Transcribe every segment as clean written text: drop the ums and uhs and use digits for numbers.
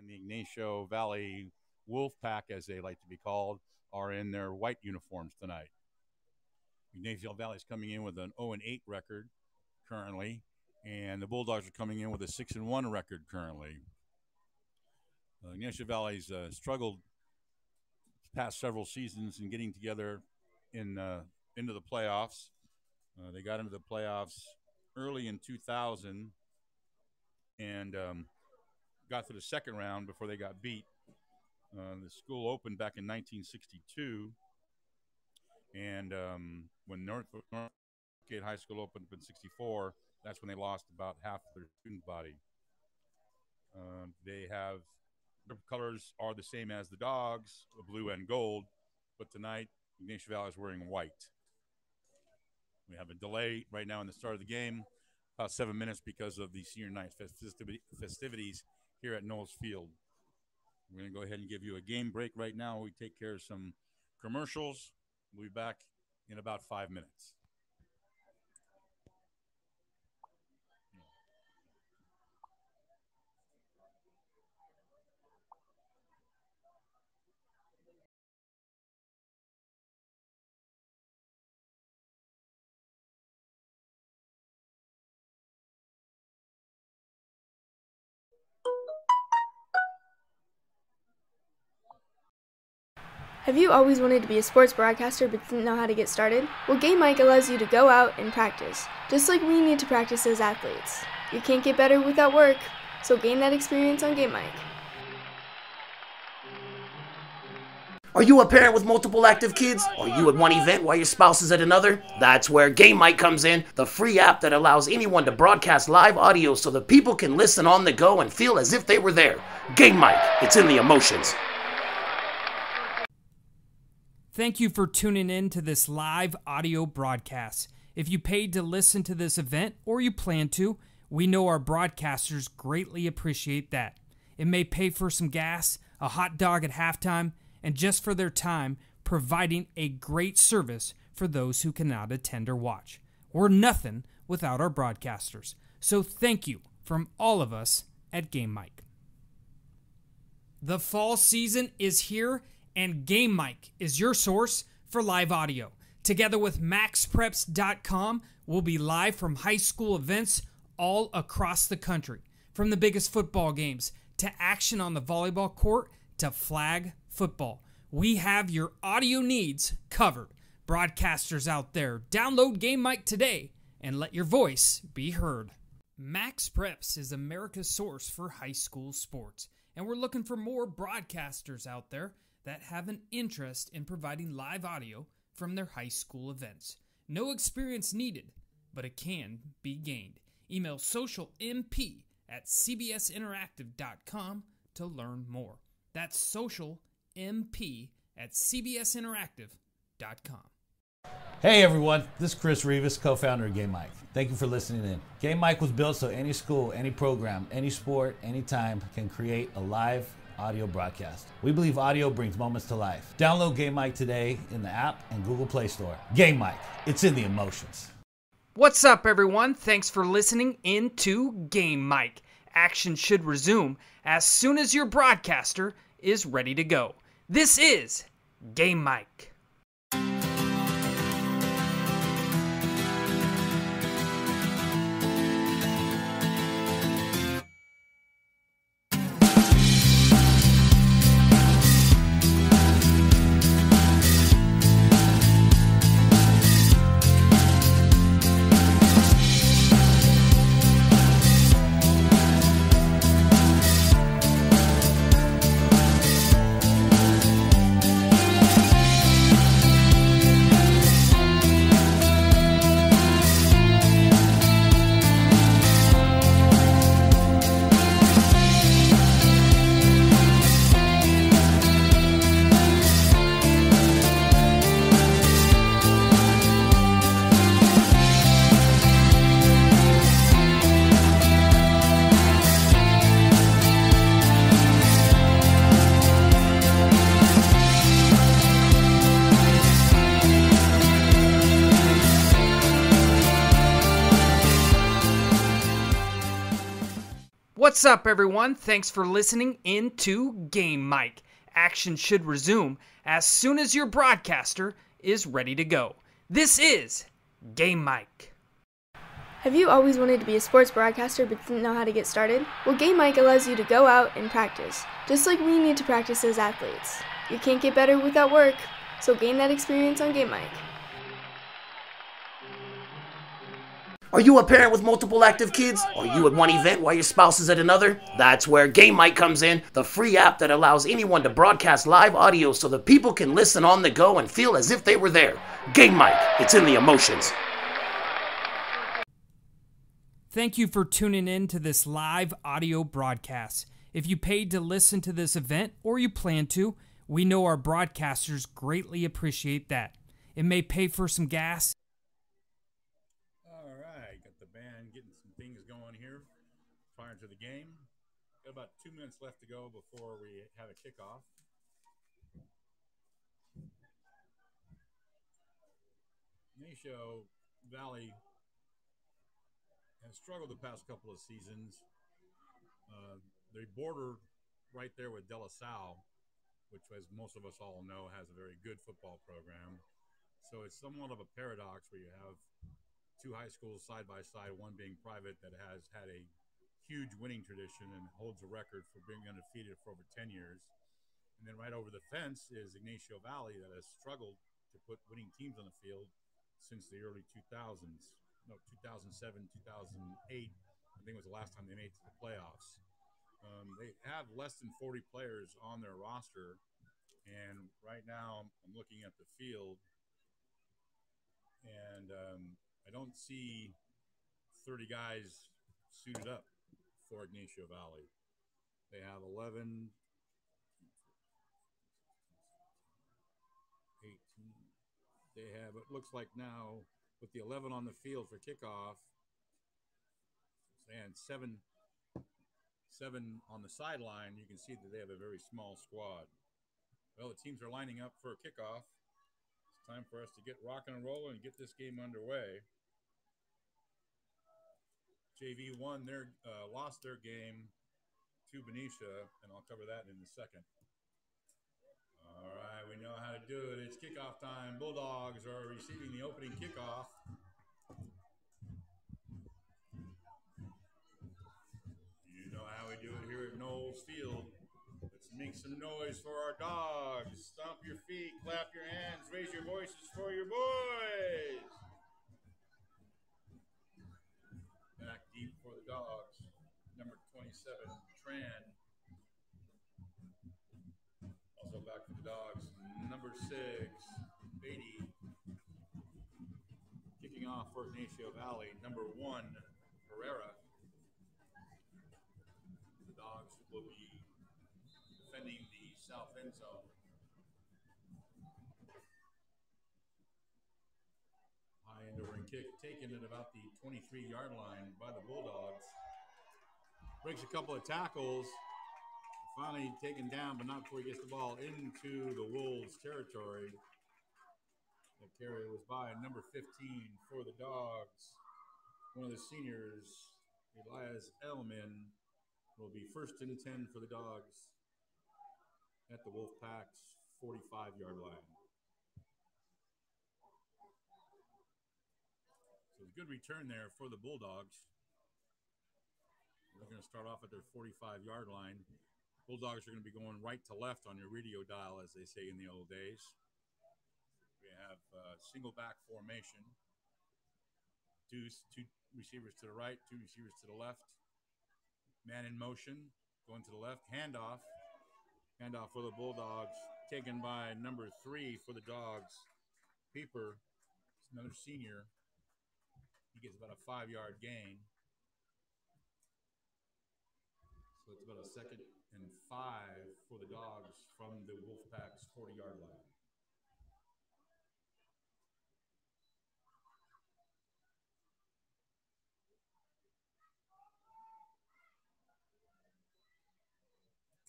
the Ignacio Valley Wolf Pack, as they like to be called, are in their white uniforms tonight. Ignacio Valley is coming in with an 0-8 record currently, and the Bulldogs are coming in with a 6-1 record currently. Ignacio Valley's struggled past several seasons in getting together into the playoffs. They got into the playoffs early in 2000 and got to the second round before they got beat. The school opened back in 1962, and when Northgate High School opened up in 64, that's when they lost about half of their student body. Their colors are the same as the Dogs, blue and gold, but tonight Ignacio Valley is wearing white. We have a delay right now in the start of the game, about 7 minutes, because of the senior night festivities here at Knowles Field. We're going to go ahead and give you a game break right now. We take care of some commercials. We'll be back in about 5 minutes. Have you always wanted to be a sports broadcaster but didn't know how to get started? Well, Ygnaico allows you to go out and practice, just like we need to practice as athletes. You can't get better without work, so gain that experience on Ygnaico. Are you a parent with multiple active kids? Are you at one event while your spouse is at another? That's where Ygnaico comes in, the free app that allows anyone to broadcast live audio so that people can listen on the go and feel as if they were there. Ygnaico, it's in the emotions. Thank you for tuning in to this live audio broadcast. If you paid to listen to this event, or you plan to, we know our broadcasters greatly appreciate that. It may pay for some gas, a hot dog at halftime, and just for their time, providing a great service for those who cannot attend or watch. We're nothing without our broadcasters. So thank you from all of us at Ygnaico. The fall season is here, and Ygnaico is your source for live audio. Together with MaxPreps.com, we'll be live from high school events all across the country. From the biggest football games to action on the volleyball court to flag football. We have your audio needs covered. Broadcasters out there, download Ygnaico today and let your voice be heard. Max Preps is America's source for high school sports, and we're looking for more broadcasters out there that have an interest in providing live audio from their high school events. No experience needed, but it can be gained. Email socialmp@cbsinteractive.com to learn more. That's socialmp@cbsinteractive.com. Hey everyone, this is Chris Rivas, co-founder of Ygnaico. Thank you for listening in. Ygnaico was built so any school, any program, any sport, anytime can create a live audio broadcast. We believe audio brings moments to life. Download Ygnaico today in the app and Google Play Store. Ygnaico, it's in the emotions. What's up, everyone? Thanks for listening in to Ygnaico. Action should resume as soon as your broadcaster is ready to go. This is Ygnaico. What's up, everyone? Thanks for listening into Game Mic. Action should resume as soon as your broadcaster is ready to go. This is Game Mic. Have you always wanted to be a sports broadcaster but didn't know how to get started? Well, Game Mic allows you to go out and practice, just like we need to practice as athletes. You can't get better without work, so gain that experience on Game Mic. Are you a parent with multiple active kids? Are you at one event while your spouse is at another? That's where Game Mic comes in, the free app that allows anyone to broadcast live audio so that people can listen on the go and feel as if they were there. Game Mic, it's in the emotions. Thank you for tuning in to this live audio broadcast. If you paid to listen to this event or you plan to, we know our broadcasters greatly appreciate that. It may pay for some gas. All right, got the band getting some things going here prior to the game. Got about 2 minutes left to go before we have a kickoff. Ygnaico Valley has struggled the past couple of seasons. They border right there with De La Salle, which, as most of us all know, has a very good football program. So it's somewhat of a paradox where you have two high schools side by side, one being private that has had a huge winning tradition and holds a record for being undefeated for over 10 years. And then right over the fence is Ygnaico Valley that has struggled to put winning teams on the field since the early 2000s. No, 2007, 2008, I think was the last time they made it to the playoffs. They have less than 40 players on their roster, and right now I'm looking at the field, and I don't see 30 guys suited up for Ygnaico Valley. They have 11, 18. They have, it looks like now, with the 11 on the field for kickoff, and seven on the sideline, you can see that they have a very small squad. Well, the teams are lining up for a kickoff. It's time for us to get rocking and rolling and get this game underway. JV lost their game to Benicia, and I'll cover that in a second. All right, we know how to do it. It's kickoff time. Bulldogs are receiving the opening kickoff. You know how we do it here at Knowles Field. Let's make some noise for our dogs. Stomp your feet, clap your hands, raise your voices for your boys. Back deep for the dogs. Number 27, Tran. Also back for the dogs. Number 6, Beatty. Kicking off for Ygnaico Valley. Number 1, Herrera. The dogs will be defending the south end zone. High end over and kick taken at about the 23-yard line by the Bulldogs. Breaks a couple of tackles. Finally taken down, but not before he gets the ball into the Wolves' territory. The carry was by number 15 for the Dogs. One of the seniors, Elias Elman, will be first and 10 for the Dogs at the Wolfpack's 45-yard line. So a good return there for the Bulldogs. They're going to start off at their 45-yard line. Bulldogs are going to be going right to left on your radio dial, as they say in the old days. We have single back formation. Two receivers to the right, two receivers to the left. Man in motion, going to the left. Handoff. Handoff for the Bulldogs. Taken by number 3 for the Dogs. Pieper, another senior. He gets about a 5-yard gain. So it's about a 2nd and 5 for the Dogs from the Wolfpack's 40-yard line.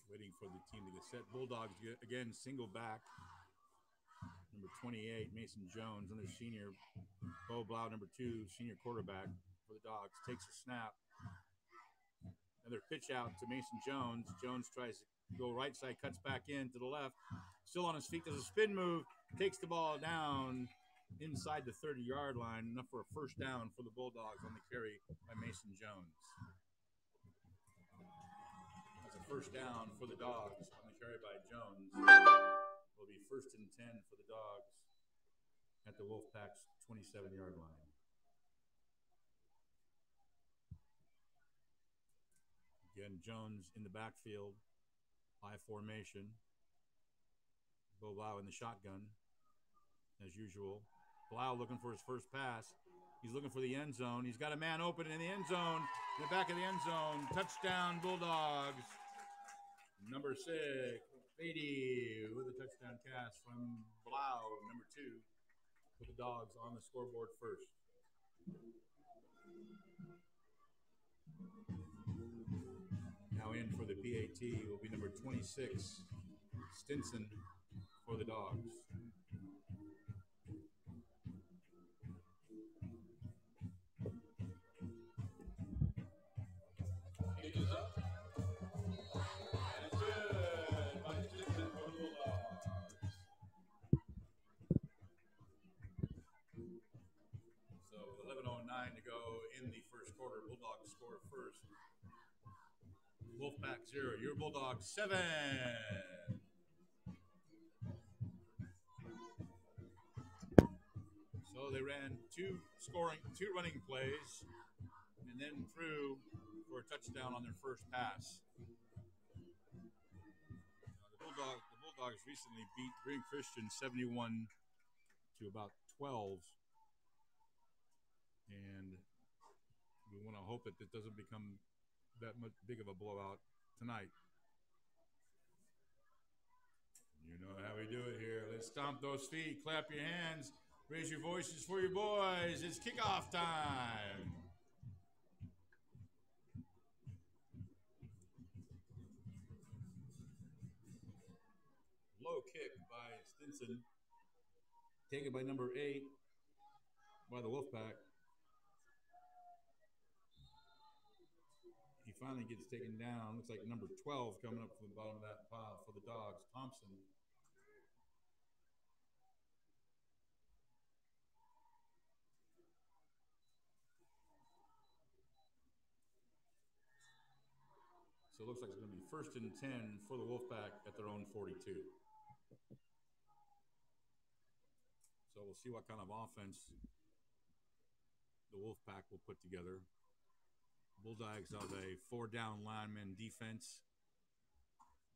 Waiting for the team to get set. Bulldogs again single back. Number 28, Mason Jones, another senior. Bo Blau, number 2, senior quarterback for the Dogs, takes a snap. Another pitch out to Mason Jones. Jones tries to go right side, cuts back in to the left. Still on his feet, does a spin move, takes the ball down inside the 30-yard line, enough for a first down for the Bulldogs on the carry by Mason Jones. That's a first down for the Dogs on the carry by Jones. Will be 1st and 10 for the Dogs at the Wolfpack's 27-yard line. Again, Jones in the backfield, high formation. Bo Blau in the shotgun, as usual. Blau looking for his first pass. He's looking for the end zone. He's got a man open in the end zone, in the back of the end zone. Touchdown, Bulldogs. Number 6, Beatty with a touchdown catch from Blau, number 2, for the Dogs on the scoreboard first. Now in for the PAT will be number 26, Stinson for the Dogs. Kick is up. And it's good by Stinson for the Bulldogs. So 11:09 to go in the first quarter. Bulldogs score first. Wolfpack 0, your Bulldogs 7. So they ran two running plays and then threw for a touchdown on their first pass. The Bulldogs recently beat Green Christian 71 to about 12. And we want to hope that it doesn't become that much big of a blowout tonight. You know how we do it here. Let's stomp those feet, clap your hands, raise your voices for your boys. It's kickoff time. Low kick by Stinson, taken by number 8 by the Wolfpack. He finally gets taken down. Looks like number 12 coming up from the bottom of that pile for the Dogs, Thompson. So it looks like it's going to be 1st and 10 for the Wolfpack at their own 42. So we'll see what kind of offense the Wolfpack will put together. Bulldogs have a 4-down lineman defense.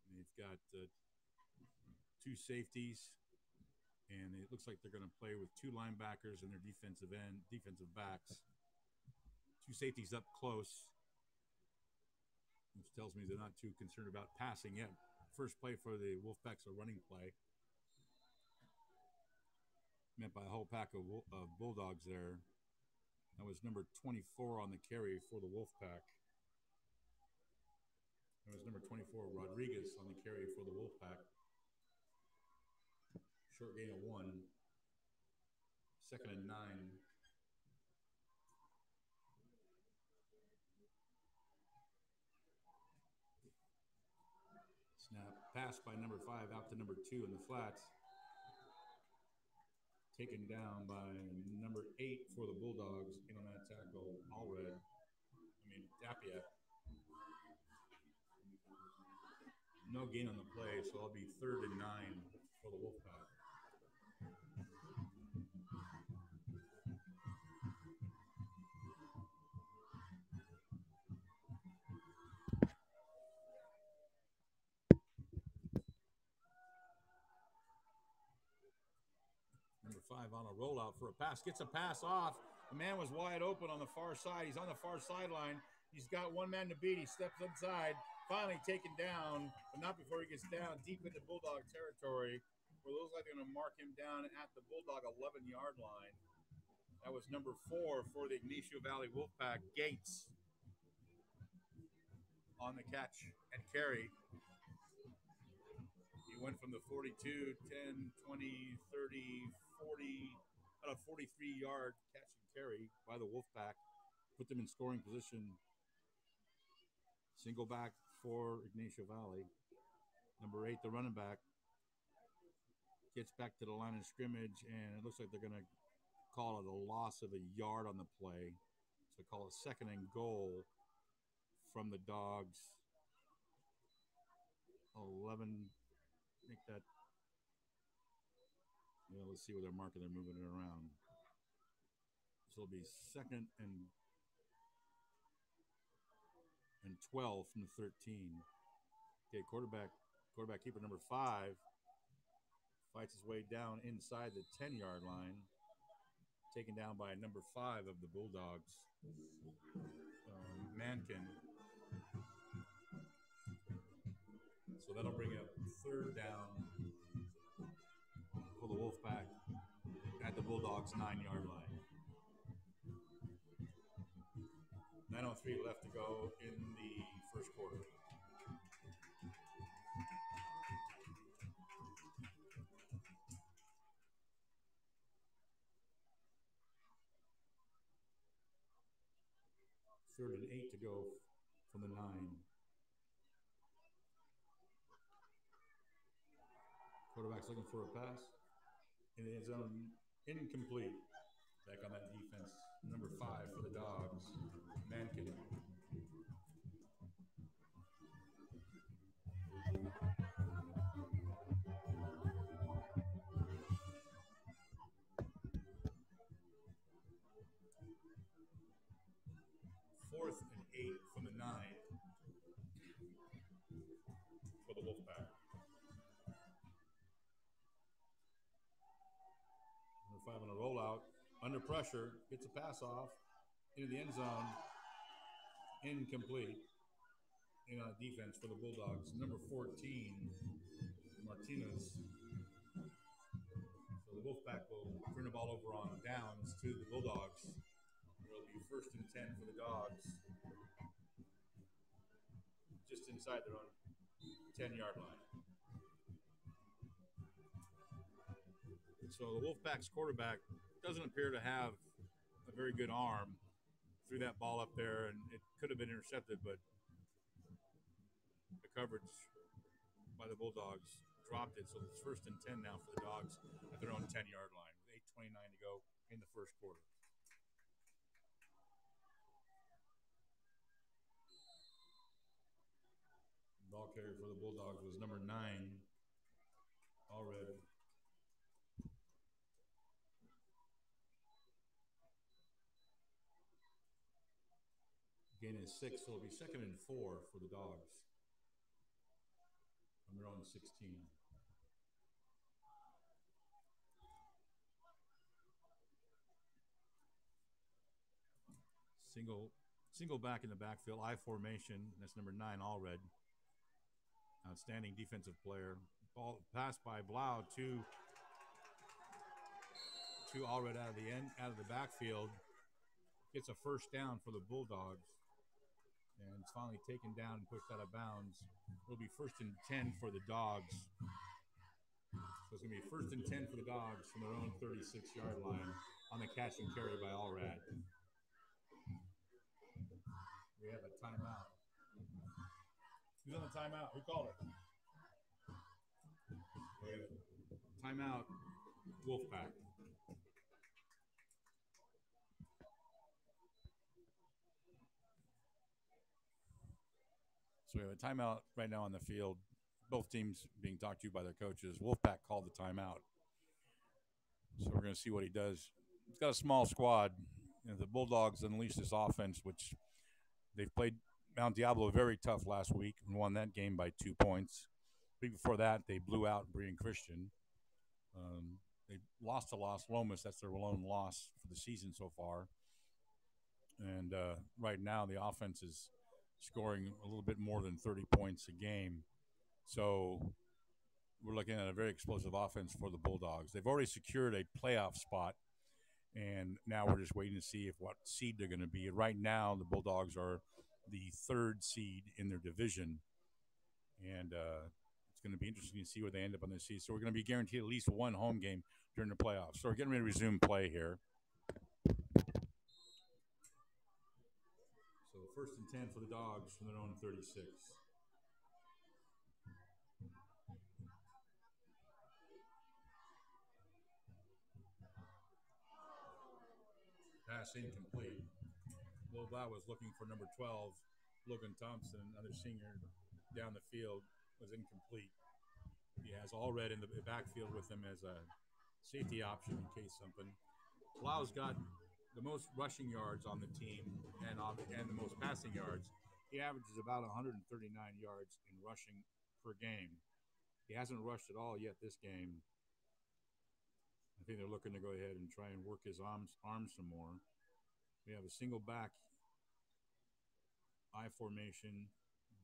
They've got 2 safeties, and it looks like they're going to play with 2 linebackers and their defensive backs. 2 safeties up close, which tells me they're not too concerned about passing yet. First play for the Wolfpack's a running play. Meant by a whole pack of Bulldogs there. That was number 24 on the carry for the Wolfpack. That was number 24, Rodriguez, on the carry for the Wolfpack. Short gain of 1. 2nd and 9. Snap. Pass by number 5 out to number 2 in the flats. Taken down by number 8 for the Bulldogs in on that tackle, Tapia. No gain on the play, so it'll be 3rd and 9 for the Wolfpack. Number 5 on a rollout for a pass. Gets a pass off. The man was wide open on the far side. He's on the far sideline. He's got one man to beat. He steps inside. Finally taken down, but not before he gets down deep into Bulldog territory, where it looks like they're going to mark him down at the Bulldog 11-yard line. That was number 4 for the Ygnaico Valley Wolfpack, Gates, on the catch and carry. He went from the 42, 10, 20, 30, 40, about a 43-yard catch and carry by the Wolfpack. Put them in scoring position Single back for Ignacio Valley. Number 8, the running back, gets back to the line of scrimmage, and it looks like they're going to call it a loss of a yard on the play. So call it second and goal from the Dogs. 11. Make that. Yeah, let's see where they're marking. They're moving it around. So it'll be second and 12 from the 13. Okay, quarterback keeper number 5 fights his way down inside the 10-yard line, taken down by number 5 of the Bulldogs, Mankin. So that'll bring up third down for the Wolfpack at the Bulldogs' 9-yard line. 9:03 left to go in the first quarter. Third and 8 to go from the 9. Quarterback's looking for a pass in the end zone, incomplete. Back on that defense, number 5 for the Dogs, Mankin. Fourth and 8 from the 9 for the Wolfpack. Number 5 on a rollout, under pressure, gets a pass off into the end zone, incomplete. In on defense for the Bulldogs, number 14, Martinez. So the Wolfpack will turn the ball over on downs to the Bulldogs. It'll be first and 10 for the Dogs, just inside their own 10-yard line. So the Wolfpack's quarterback doesn't appear to have a very good arm. Threw that ball up there, and it could have been intercepted, but the coverage by the Bulldogs dropped it. So it's first and 10 now for the Dogs at their own 10-yard line with 8:29 to go in the first quarter. Ball carrier for the Bulldogs was number 9, Allred. Gain is 6, so it'll be second and 4 for the Dogs on their own 16. Single back in the backfield, I formation. That's number 9, Allred. Outstanding defensive player. Ball passed by Blau to Allred out of the backfield. Gets a first down for the Bulldogs. And it's finally taken down and pushed out of bounds. It'll be first and 10 for the Dogs. So it's going to be first and 10 for the Dogs from their own 36-yard line on the catch and carry by Allred. We have a timeout. Who's on the timeout? Who called it? We have timeout, Wolfpack. So we have a timeout right now on the field. Both teams being talked to by their coaches. Wolfpack called the timeout. So we're going to see what he does. He's got a small squad. The Bulldogs unleashed this offense, which they've played Mount Diablo very tough last week and won that game by 2 points. The week before that, they blew out Brian Christian. They lost to Los Lomas. That's their lone loss for the season so far. And right now, the offense is scoring a little bit more than 30 points a game. So we're looking at a very explosive offense for the Bulldogs. They've already secured a playoff spot, and now we're just waiting to see what seed they're going to be. Right now, the Bulldogs are the 3rd seed in their division, and it's going to be interesting to see where they end up on this season. So we're going to be guaranteed at least one home game during the playoffs. So we're getting ready to resume play here. So first and 10 for the Dogs from their own 36. Pass incomplete. Will Blau was looking for number 12, Logan Thompson, another senior down the field, was incomplete. He has Allred in the backfield with him as a safety option in case something. Blau's got the most rushing yards on the team and the most passing yards. He averages about 139 yards in rushing per game. He hasn't rushed at all yet this game. I think they're looking to go ahead and try and work his arms some more. We have a single back I formation,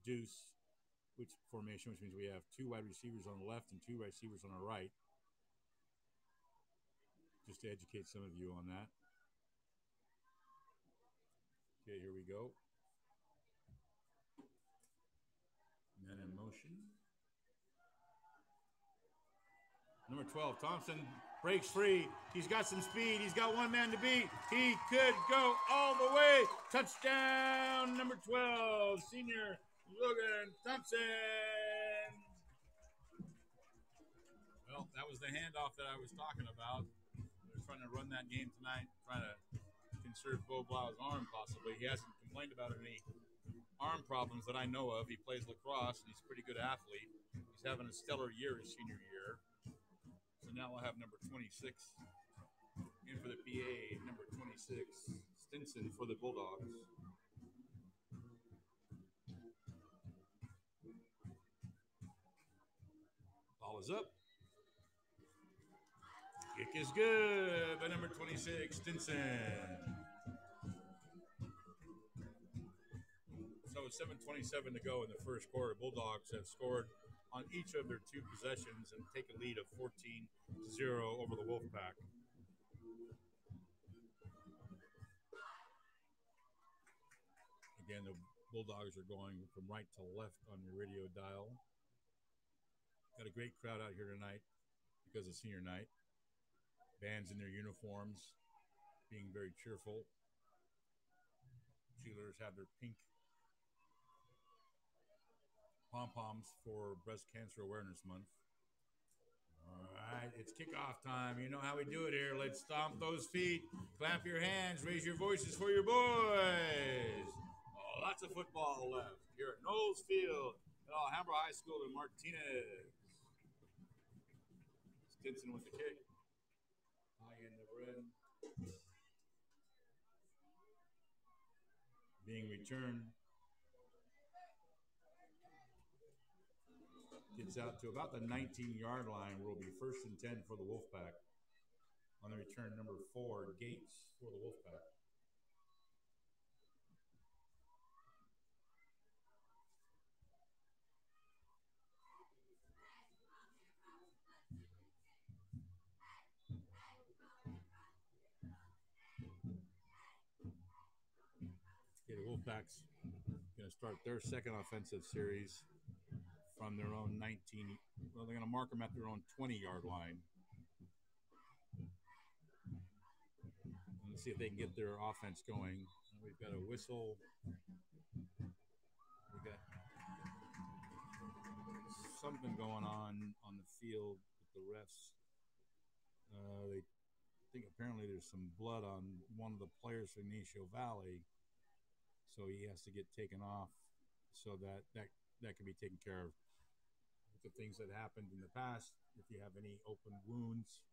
deuce, which means we have two wide receivers on the left and two wide receivers on our right. Just to educate some of you on that. Okay, here we go. Men in motion. Number 12, Thompson breaks free. He's got some speed. He's got one man to beat. He could go all the way. Touchdown, number 12, senior Logan Thompson. Well, that was the handoff that I was talking about. They're trying to run that game tonight, trying to conserve Bo Blau's arm possibly. He hasn't complained about any arm problems that I know of. He plays lacrosse, and he's a pretty good athlete. He's having a stellar year his senior year. So now we'll have number 26 in for the PA, number 26, Stinson for the Bulldogs. Ball is up. Kick is good by number 26, Stinson. So 7:27 to go in the first quarter. Bulldogs have scored on each of their two possessions and take a lead of 14-0 over the Wolfpack. Again, the Bulldogs are going from right to left on your radio dial. Got a great crowd out here tonight because of senior night. Bands in their uniforms being very cheerful. Cheerleaders have their pink pom-poms for Breast Cancer Awareness Month. All right, it's kickoff time. You know how we do it here. Let's stomp those feet, clap your hands, raise your voices for your boys. Oh, lots of football left here at Knowles Field at Alhambra High School in Martinez. Stinson with the kick. High end of red. Being returned. Gets out to about the 19-yard line, where will be first and 10 for the Wolfpack. On the return, number 4, Gates for the Wolfpack. Okay, the Wolfpack's going to start their second offensive series from their own 19. Well, they're going to mark them at their own 20-yard line. Let's see if they can get their offense going. We've got a whistle. We've got something going on the field with the refs. They think apparently there's some blood on one of the players from Ignacio Valley, so he has to get taken off so that can be taken care of. The things that happened in the past, if you have any open wounds,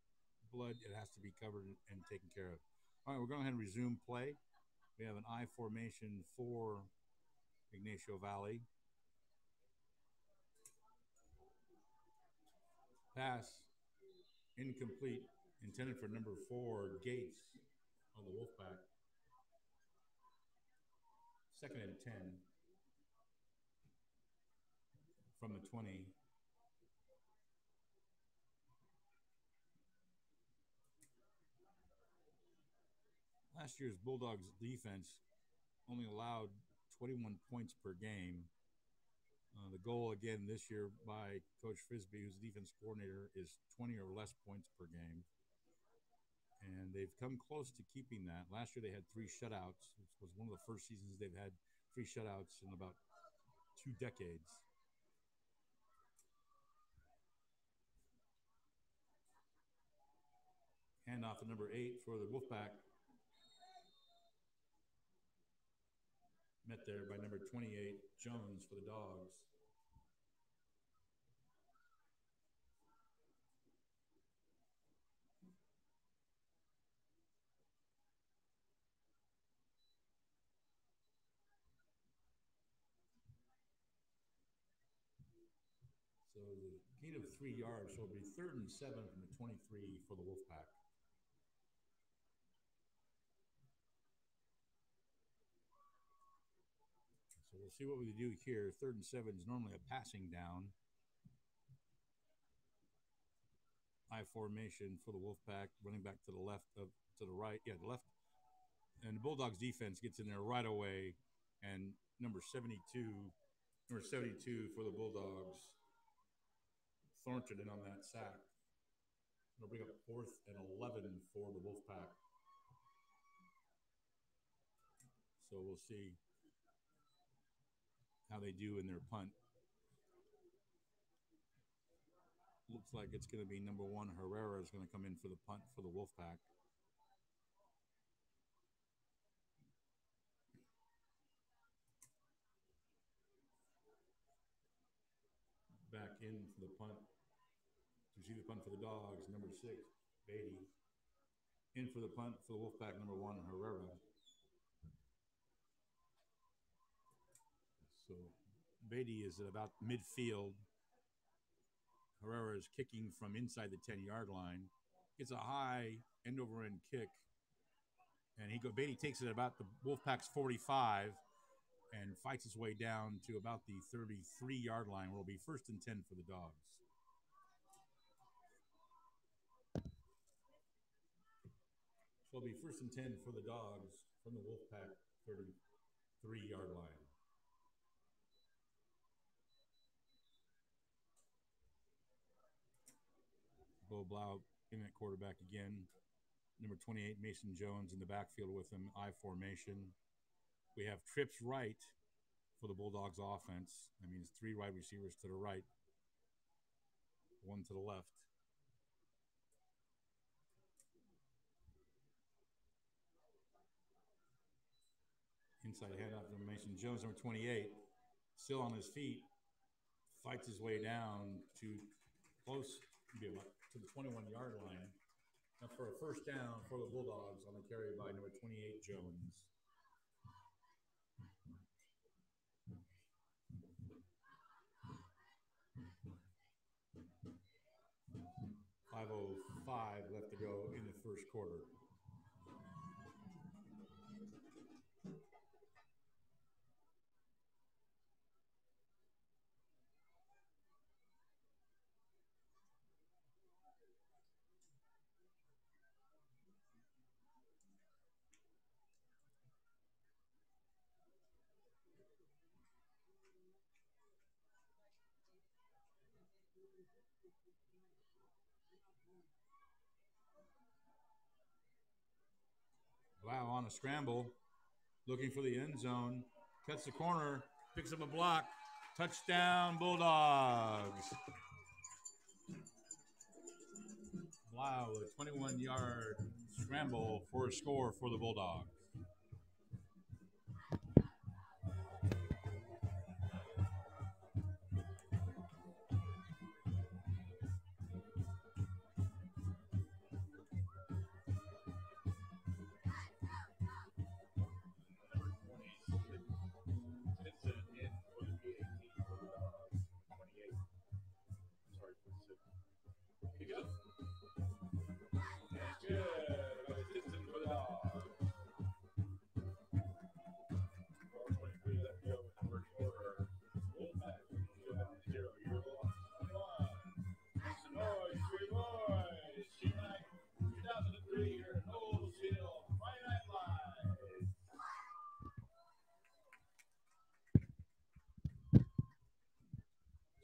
blood, it has to be covered and taken care of. All right, we're going to go ahead and resume play. We have an I formation for Ignacio Valley. Pass incomplete, intended for number 4, Gates on the Wolfpack. Second and 10 from the 20. Last year's Bulldogs defense only allowed 21 points per game. The goal again this year by Coach Frisbee, who's the defense coordinator, is 20 or less points per game. And they've come close to keeping that. Last year they had 3 shutouts, which was one of the first seasons they've had 3 shutouts in about 2 decades. Handoff to number 8 for the Wolfpack. Met there by number 28, Jones, for the Dogs. So the gain of 3 yards, so it'll be 3rd and 7 from the 23 for the Wolfpack. So we'll see what we do here. 3rd and 7 is normally a passing down. I formation for the Wolfpack, running back to the left, to the right. Yeah, the left. And the Bulldogs defense gets in there right away. And number 72 for the Bulldogs, Thornton in on that sack. It'll bring up 4th and 11 for the Wolfpack. So we'll see how they do in their punt. Looks like it's going to be number 1, Herrera is going to come in for the punt for the Wolfpack. Back in for the punt. To see the punt for the Dogs, number 6, Beatty. In for the punt for the Wolfpack, number 1, Herrera. So Beatty is at about midfield. Herrera is kicking from inside the 10-yard line. Gets a high end-over-end kick. And Beatty takes it at about the Wolfpack's 45 and fights his way down to about the 33-yard line, where it'll be 1st and 10 for the Dogs. So it'll be 1st and 10 for the Dogs from the Wolfpack 33-yard line. Bo Blau in at quarterback again. Number 28, Mason Jones in the backfield with him, I formation. We have trips right for the Bulldogs offense. That means 3 wide receivers to the right, 1 to the left. Inside handoff to Mason Jones, number 28, still on his feet, fights his way down to close to the 21-yard line. Now for a 1st down for the Bulldogs on the carry by number 28, Jones. 5:05 left to go in the 1st quarter. Wow, on a scramble, looking for the end zone, cuts the corner, picks up a block, touchdown Bulldogs. Wow, a 21-yard scramble for a score for the Bulldogs.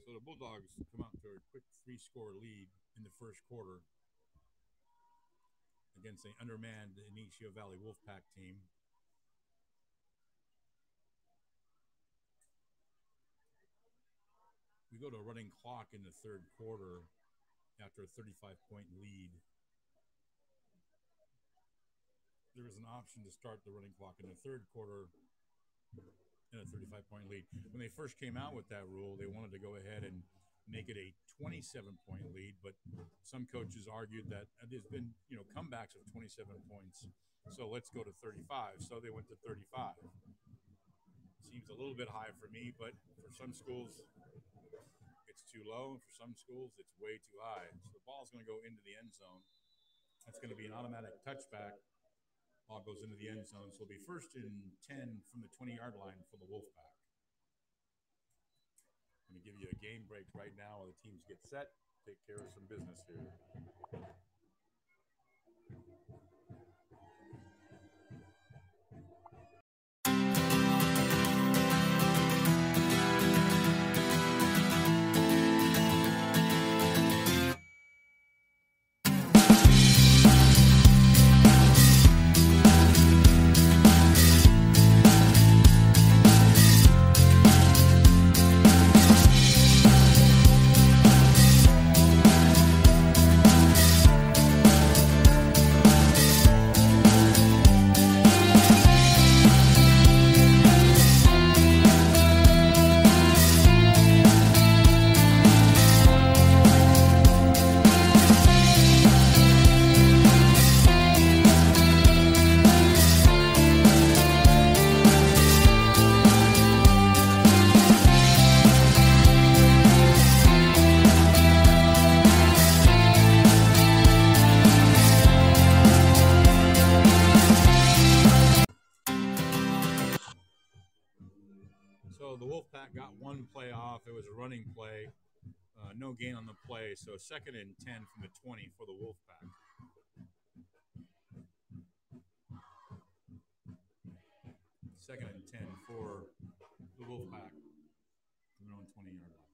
So the Bulldogs come out to a quick 3-score lead in the 1st quarter against the undermanned Ygnaico Valley Wolfpack team. we go to a running clock in the third quarter after a 35-point lead. There was an option to start the running clock in the third quarter in a 35-point lead. When they first came out with that rule, they wanted to go ahead and make it a 27-point lead, but some coaches argued that there's been, comebacks of 27 points, so let's go to 35. So they went to 35. Seems a little bit high for me, but for some schools, it's too low, and for some schools, it's way too high. So the ball's going to go into the end zone. That's going to be an automatic touchback. Ball goes into the end zone, so it'll be 1st and 10 from the 20-yard line for the Wolfpack. I'm going to give you a game break right now while the teams get set, take care of some business here. So the Wolfpack got one play off. It was a running play. No gain on the play. So 2nd and 10 from the 20 for the Wolfpack. Second and 10 for the Wolfpack. From their own 20-yard line.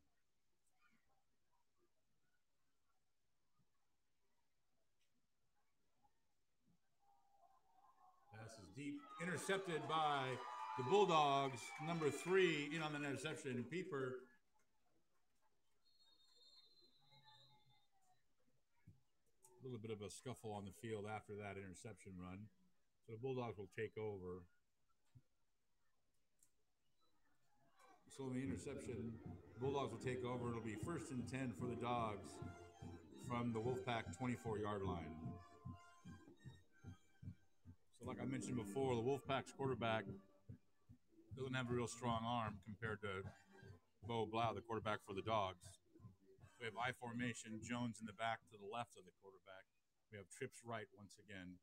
Pass is deep. Intercepted by the Bulldogs. Number 3 in on the interception. Pieper. A little bit of a scuffle on the field after that interception run. So the Bulldogs will take over. So in the interception, Bulldogs will take over. It'll be 1st and 10 for the Dogs from the Wolfpack 24-yard line. So like I mentioned before, the Wolfpack's quarterback doesn't have a real strong arm compared to Bo Blau, the quarterback for the Dogs. We have I formation, Jones in the back to the left of the quarterback. We have trips right once again.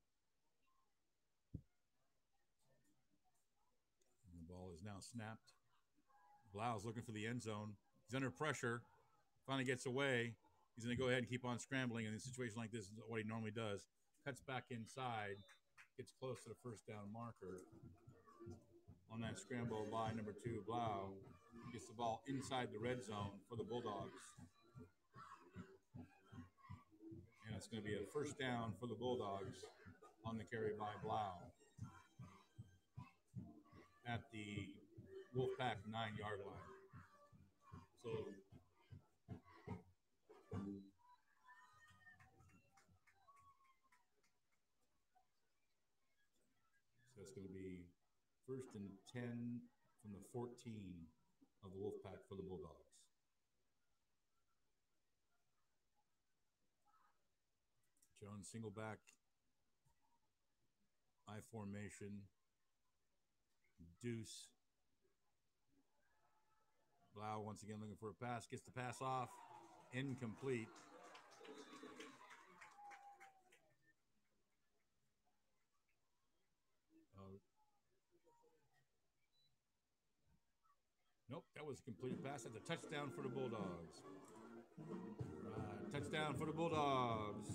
And the ball is now snapped. Blau's looking for the end zone. He's under pressure. Finally gets away. He's going to go ahead and keep on scrambling. And in a situation like this, is what he normally does. Cuts back inside. Gets close to the 1st down marker. On that scramble by number 2, Blau. Gets the ball inside the red zone for the Bulldogs. And it's going to be a 1st down for the Bulldogs on the carry by Blau. At the Wolfpack 9-yard line. So it's going to be 1st and 10 from the 14 of the Wolfpack for the Bulldogs. Jones single back, I formation, deuce. Blau once again looking for a pass, gets the pass off, incomplete. Nope, that was a complete pass. That's a touchdown for the Bulldogs. Touchdown for the Bulldogs.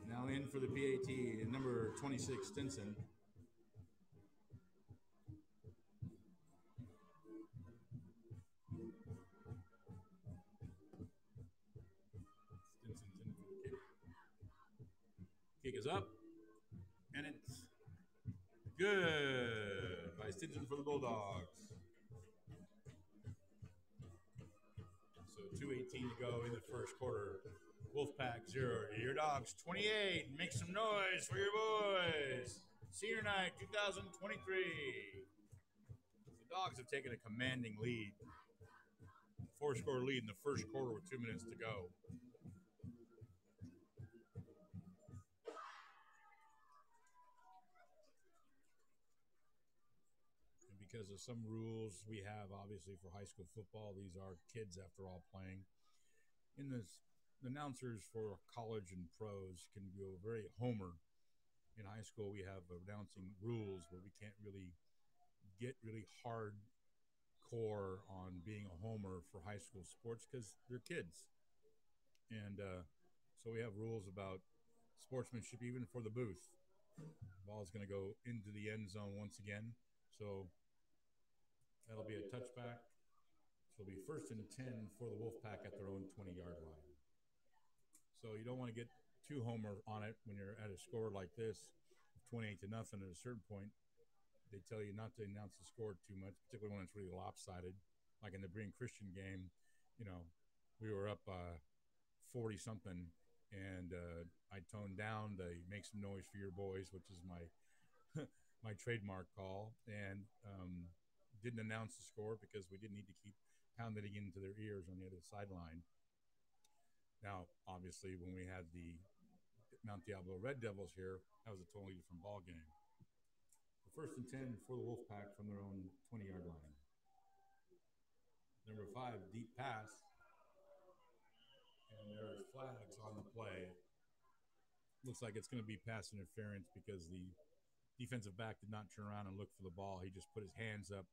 Now in for the PAT, number 26, Stinson. Stinson's in for the kick. Kick is up, and it's good by Stinson for the Bulldogs. So 2:18 to go in the first quarter. Wolfpack 0. Your Dogs 28. Make some noise for your boys. Senior night 2023. The Dogs have taken a commanding lead. 4-score lead in the first quarter with 2 minutes to go. And because of some rules we have, obviously, for high school football, these are kids, after all, playing. In this, the announcers for college and pros can go very homer. In high school, we have announcing rules where we can't really get really hardcore on being a homer for high school sports because they're kids. And so we have rules about sportsmanship even for the booth. Ball is going to go into the end zone once again. So that'll be a touchback. So it'll be 1st and 10 for the Wolfpack at their own 20-yard line. So you don't want to get too homer on it when you're at a score like this, 28-0. At a certain point, they tell you not to announce the score too much, particularly when it's really lopsided. Like in the Breen Christian game, you know, we were up 40-something, and I toned down the "Make Some Noise for Your Boys," which is my my trademark call, and didn't announce the score because we didn't need to keep pounding it into their ears on the other sideline. Now, obviously, when we had the Mount Diablo Red Devils here, that was a totally different ball game. The 1st and 10 for the Wolfpack from their own 20-yard line. Number 5, deep pass. And there's flags on the play. Looks like it's going to be pass interference because the defensive back did not turn around and look for the ball. He just put his hands up.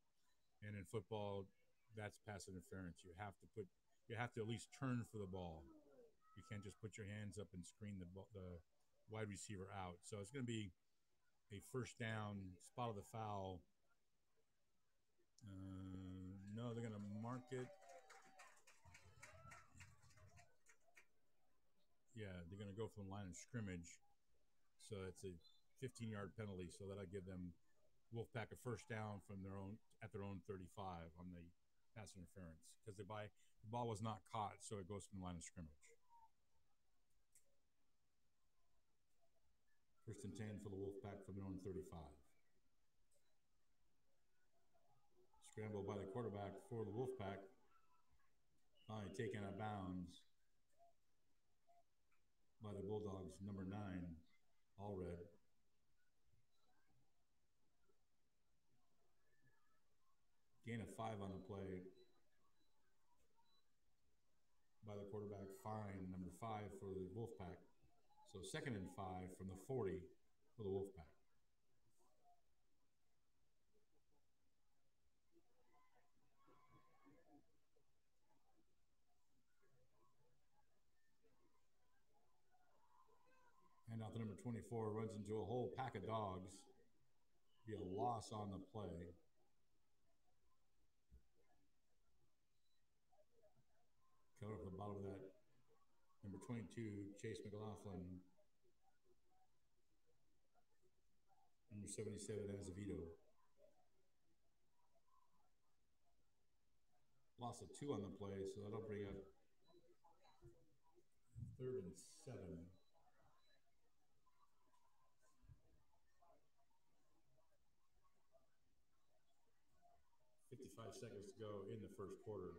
And in football, that's pass interference. You have to at least turn for the ball. You can't just put your hands up and screen the wide receiver out. So it's going to be a first down, spot of the foul. No, they're going to mark it. Yeah, they're going to go from the line of scrimmage. So it's a 15-yard penalty. So that'll give them Wolfpack a first down from their own 35 on the pass interference because the ball was not caught, so it goes from the line of scrimmage. 1st and 10 for the Wolfpack from their own 35. Scramble by the quarterback for the Wolfpack. Finally taken out of bounds by the Bulldogs, number 9, all red. Gain of 5 on the play by the quarterback. Fine, number 5 for the Wolfpack. So 2nd and 5 from the 40 for the Wolfpack. And out to number 24, runs into a whole pack of dogs. Be a loss on the play. Coming up at the bottom of that, number 22, Chase McLaughlin. Number 77, Azevedo. Loss of 2 on the play, so that'll bring up 3rd and 7. 55 seconds to go in the first quarter.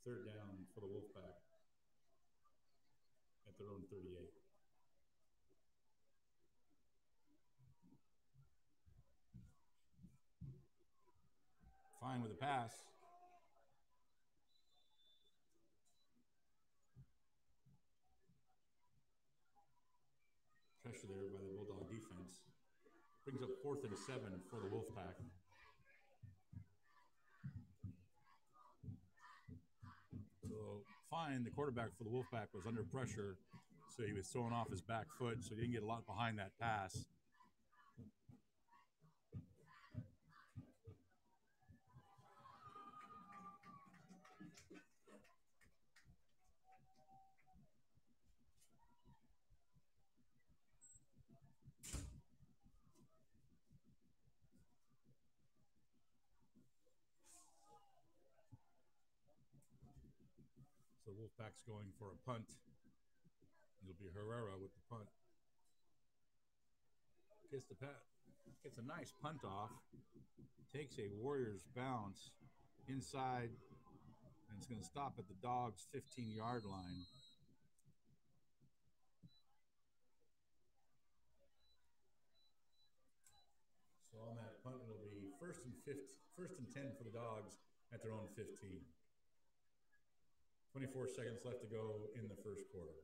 3rd down for the Wolfpack at their own 38. Fine with the pass. Pressure there by the Bulldog defense. Brings up 4th and 7 for the Wolfpack. So Fine, the quarterback for the Wolfpack, was under pressure, so he was throwing off his back foot, so he didn't get a lot behind that pass. So Wolfpack's going for a punt. It'll be Herrera with the punt. Gets a nice punt off. Takes a Warriors bounce inside, and it's going to stop at the Dogs' 15-yard line. So on that punt, it'll be first and 10 for the Dogs at their own 15. 24 seconds left to go in the first quarter.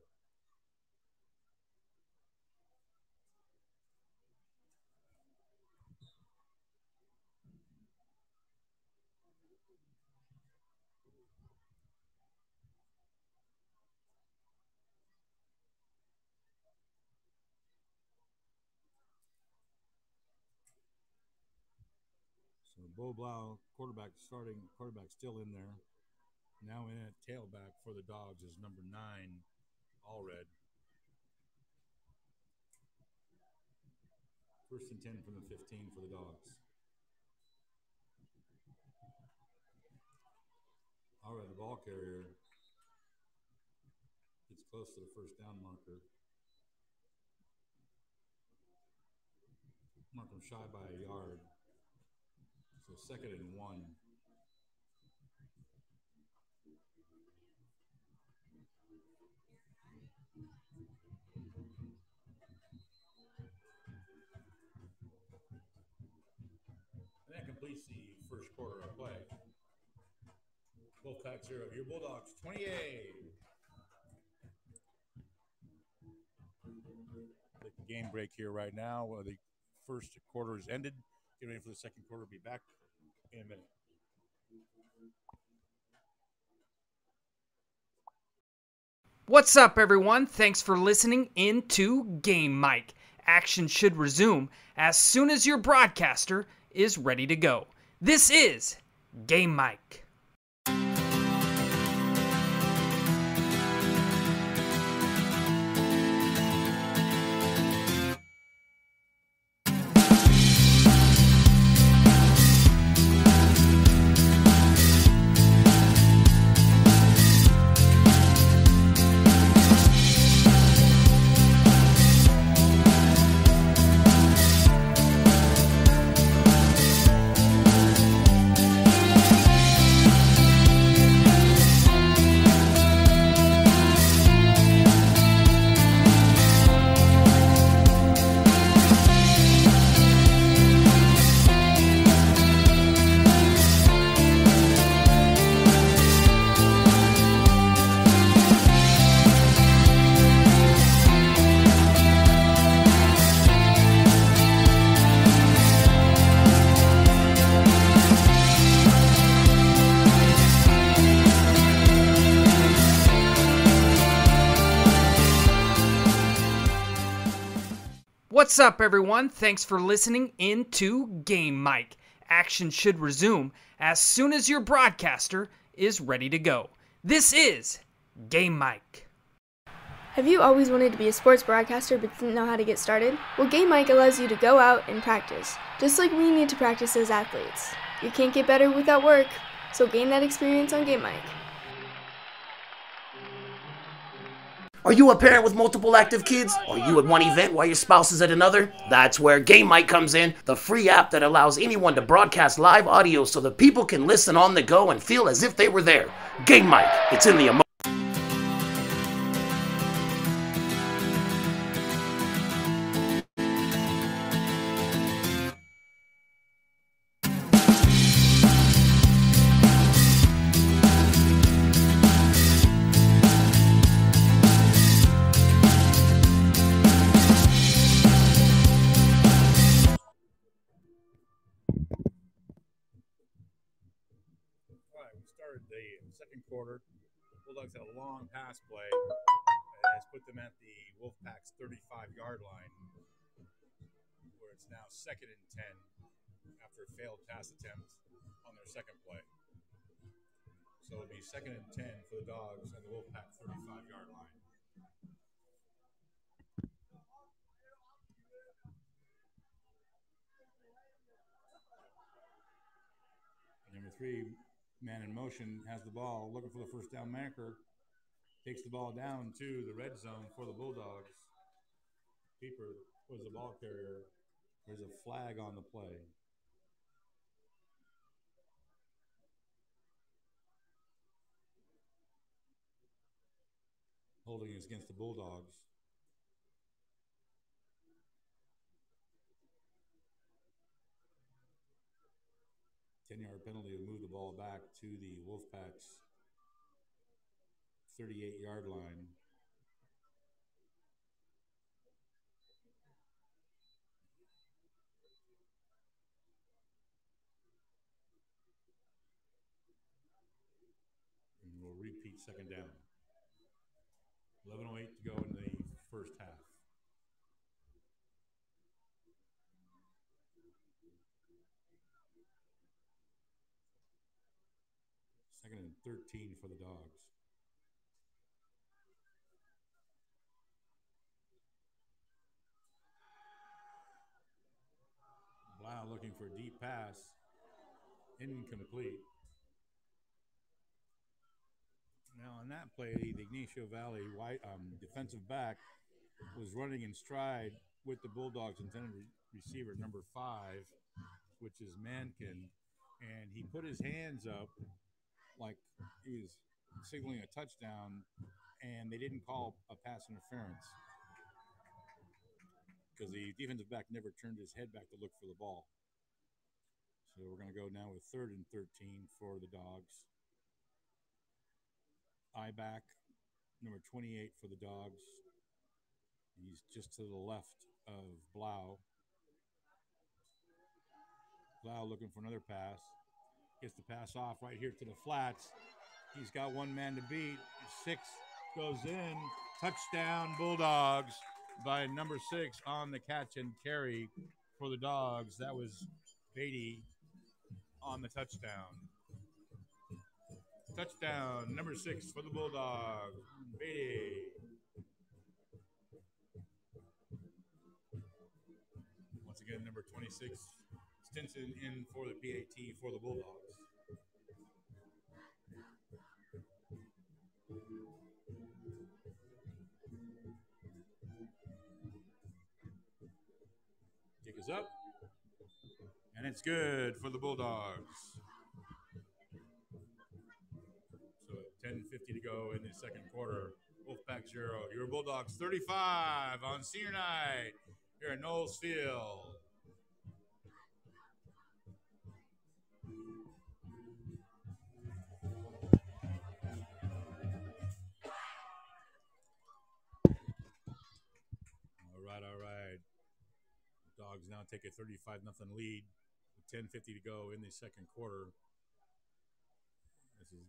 So Bo Blau, quarterback still in there. Now in at tailback for the Dogs is number 9, Allred. First and 10 from the 15 for the Dogs. Allred, the ball carrier, gets close to the first down marker. Mark him shy by a yard. So 2nd and 1. And that completes the first quarter of play. Wolfpack 0, your Bulldogs 28. Take the game break here right now. The first quarter is ended. Get ready for the second quarter. Be back in a minute. What's up, everyone? Thanks for listening in to Game Mic. Action should resume as soon as your broadcaster is ready to go. This is Game Mic. What's up, everyone? Thanks for listening in to Game Mic. Action should resume as soon as your broadcaster is ready to go. This is Game Mic. Have you always wanted to be a sports broadcaster but didn't know how to get started? Well, Game Mic allows you to go out and practice, just like we need to practice as athletes. You can't get better without work, so gain that experience on Game Mic. Are you a parent with multiple active kids? Are you at one event while your spouse is at another? That's where Game Mic comes in, the free app that allows anyone to broadcast live audio so that people can listen on the go and feel as if they were there. Game Mic, it's in the emotion. The second quarter, the Bulldogs had a long pass play that has put them at the Wolfpack's 35-yard line, where it's now 2nd and 10 after a failed pass attempt on their second play. So it'll be 2nd and 10 for the Dogs at the Wolfpack 35-yard line. Number 3, man in motion, has the ball, looking for the first down marker. takes the ball down to the red zone for the Bulldogs. Keeper was the ball carrier. There's a flag on the play. Holding is against the Bulldogs. Ten-yard penalty to move the ball back to the Wolfpack's 38-yard line. And we'll repeat second down. 11:08 to go in the first half. Second and 13 for the Dogs. Blau looking for a deep pass. Incomplete. Now on that play, the Ygnaico Valley defensive back was running in stride with the Bulldogs' intended receiver, number 5, which is Mankin, and he put his hands up like he was signaling a touchdown, and they didn't call a pass interference because the defensive back never turned his head back to look for the ball. So we're going to go now with 3rd and 13 for the Dogs. I-back, number 28 for the Dogs. He's just to the left of Blau. Blau looking for another pass. Gets the pass off right here to the flats. He's got one man to beat. 6 goes in. Touchdown Bulldogs by number 6 on the catch and carry for the Dogs. That was Beatty on the touchdown. Touchdown, number 6 for the Bulldogs, Beatty. Once again, number 26, Stinson in for the PAT for the Bulldogs. Kick is up, and it's good for the Bulldogs. So 10:50 to go in the second quarter. Wolfpack 0, your Bulldogs 35 on senior night here at Knowles Field. All right. Dogs now take a 35-0 lead with 10:50 to go in the second quarter.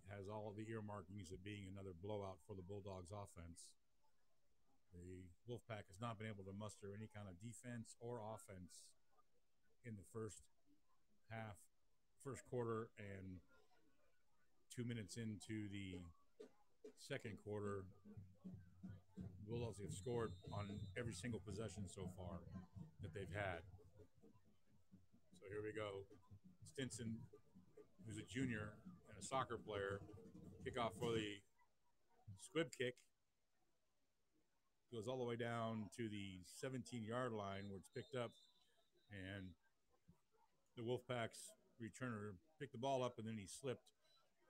Has all the earmarkings of being another blowout for the Bulldogs offense. The Wolfpack has not been able to muster any kind of defense or offense in the first quarter, and 2 minutes into the second quarter, the Bulldogs have scored on every single possession so far that they've had. So here we go. Stinson, who's a junior and a soccer player, kickoff for the squib kick. Goes all the way down to the 17-yard line where it's picked up, and the Wolfpack's returner picked the ball up, and then he slipped.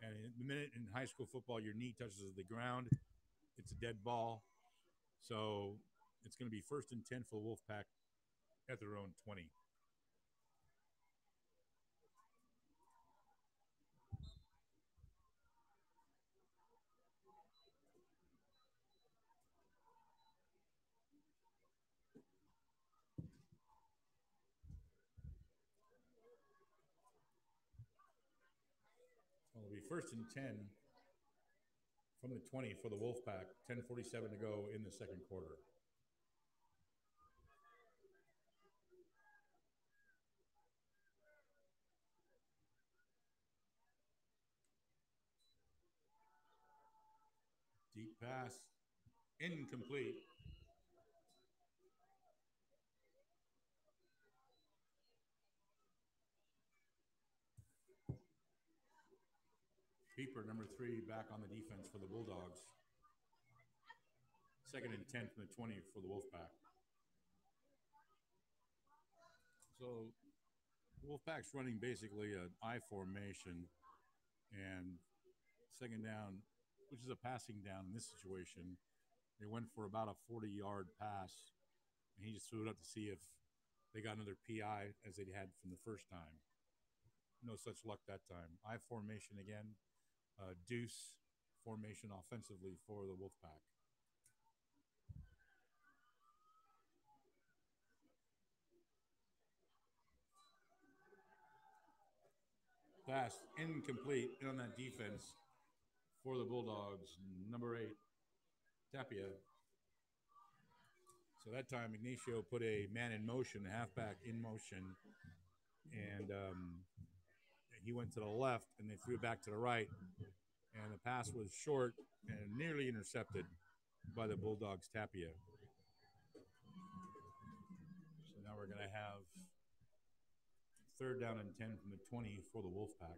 And the minute in high school football your knee touches the ground, it's a dead ball. So it's going to be 1st and 10 for the Wolfpack at their own 20. It'll be 1st and 10 from the 20 for the Wolfpack. 10:47 to go in the second quarter. Deep pass, incomplete. Keeper, number 3, back on the defense for the Bulldogs. Second and 10 from the 20 for the Wolfpack. So Wolfpack's running basically an I formation, and second down, which is a passing down in this situation, they went for about a 40-yard pass, and he just threw it up to see if they got another PI as they had from the first time. No such luck that time. I formation again, deuce formation offensively for the Wolfpack. Pass incomplete on that defense for the Bulldogs. Number 8, Tapia. So that time, Ygnaico put a man in motion, a halfback in motion, and he went to the left, and they threw it back to the right, and the pass was short and nearly intercepted by the Bulldogs' Tapia. So now we're going to have third down and 10 from the 20 for the Wolfpack.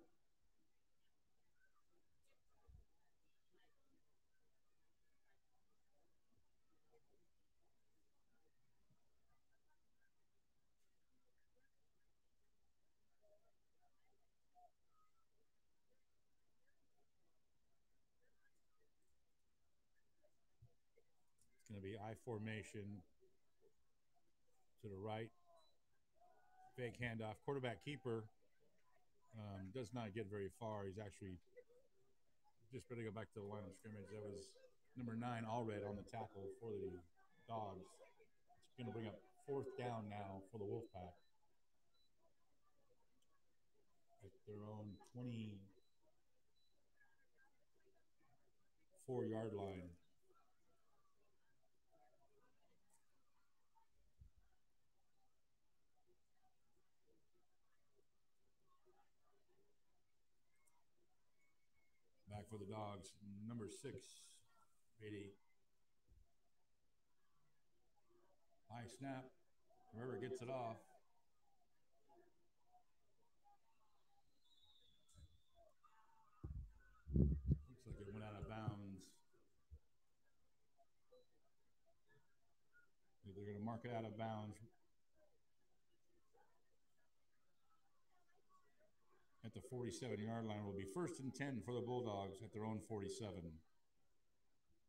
It's going to be I formation to the right. Fake handoff. Quarterback keeper does not get very far. He's actually just better go back to the line of scrimmage. That was number 9, Allred, on the tackle for the Dogs. It's going to bring up fourth down now for the Wolfpack at their own 24-yard line. Back for the Dogs, number 6, Beatty. High snap. Whoever gets it off. Looks like it went out of bounds. They're going to mark it out of bounds at the 47-yard line. It will be first and 10 for the Bulldogs at their own 47.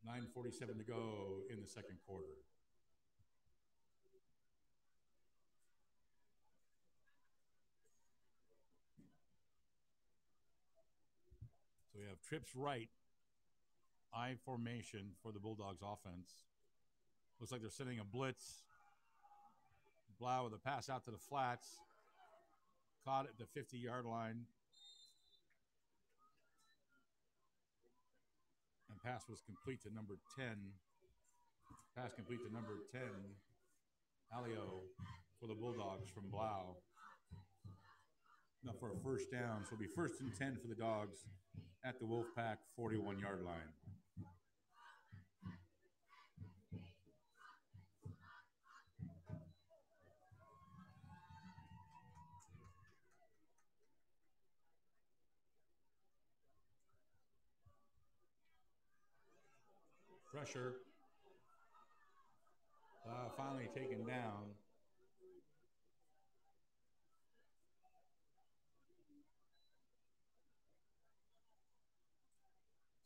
9:47 to go in the second quarter. So we have trips right, I formation for the Bulldogs offense. Looks like they're sending a blitz. Blau with a pass out to the flats. Caught at the 50-yard line. And pass was complete to number 10. Pass complete to number 10, Alio, for the Bulldogs from Blau. Now for a first down. So it'll be first and 10 for the Dogs at the Wolfpack 41-yard line. Pressure. Finally taken down.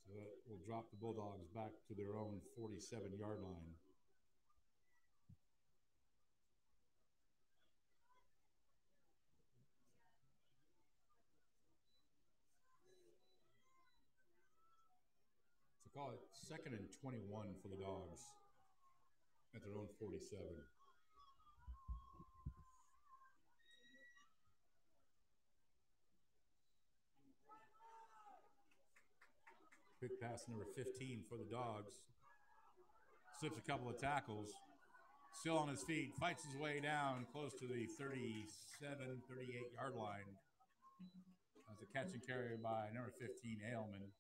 So that will drop the Bulldogs back to their own 47-yard line. So call it second and 21 for the Dogs at their own 47. Quick pass number 15 for the Dogs. Slips a couple of tackles. Still on his feet. Fights his way down close to the 37, 38-yard line. As a catch and carry by number 15, Ailman.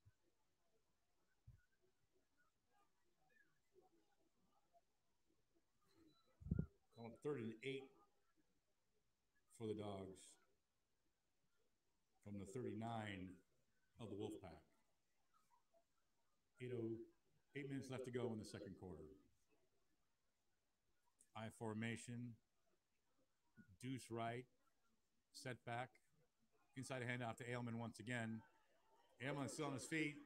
Call it 3rd and 8 for the Dogs from the 39 of the Wolfpack. 8 minutes left to go in the second quarter. I formation, deuce right, setback, inside a handout to Ailman once again. Ailman still on his feet,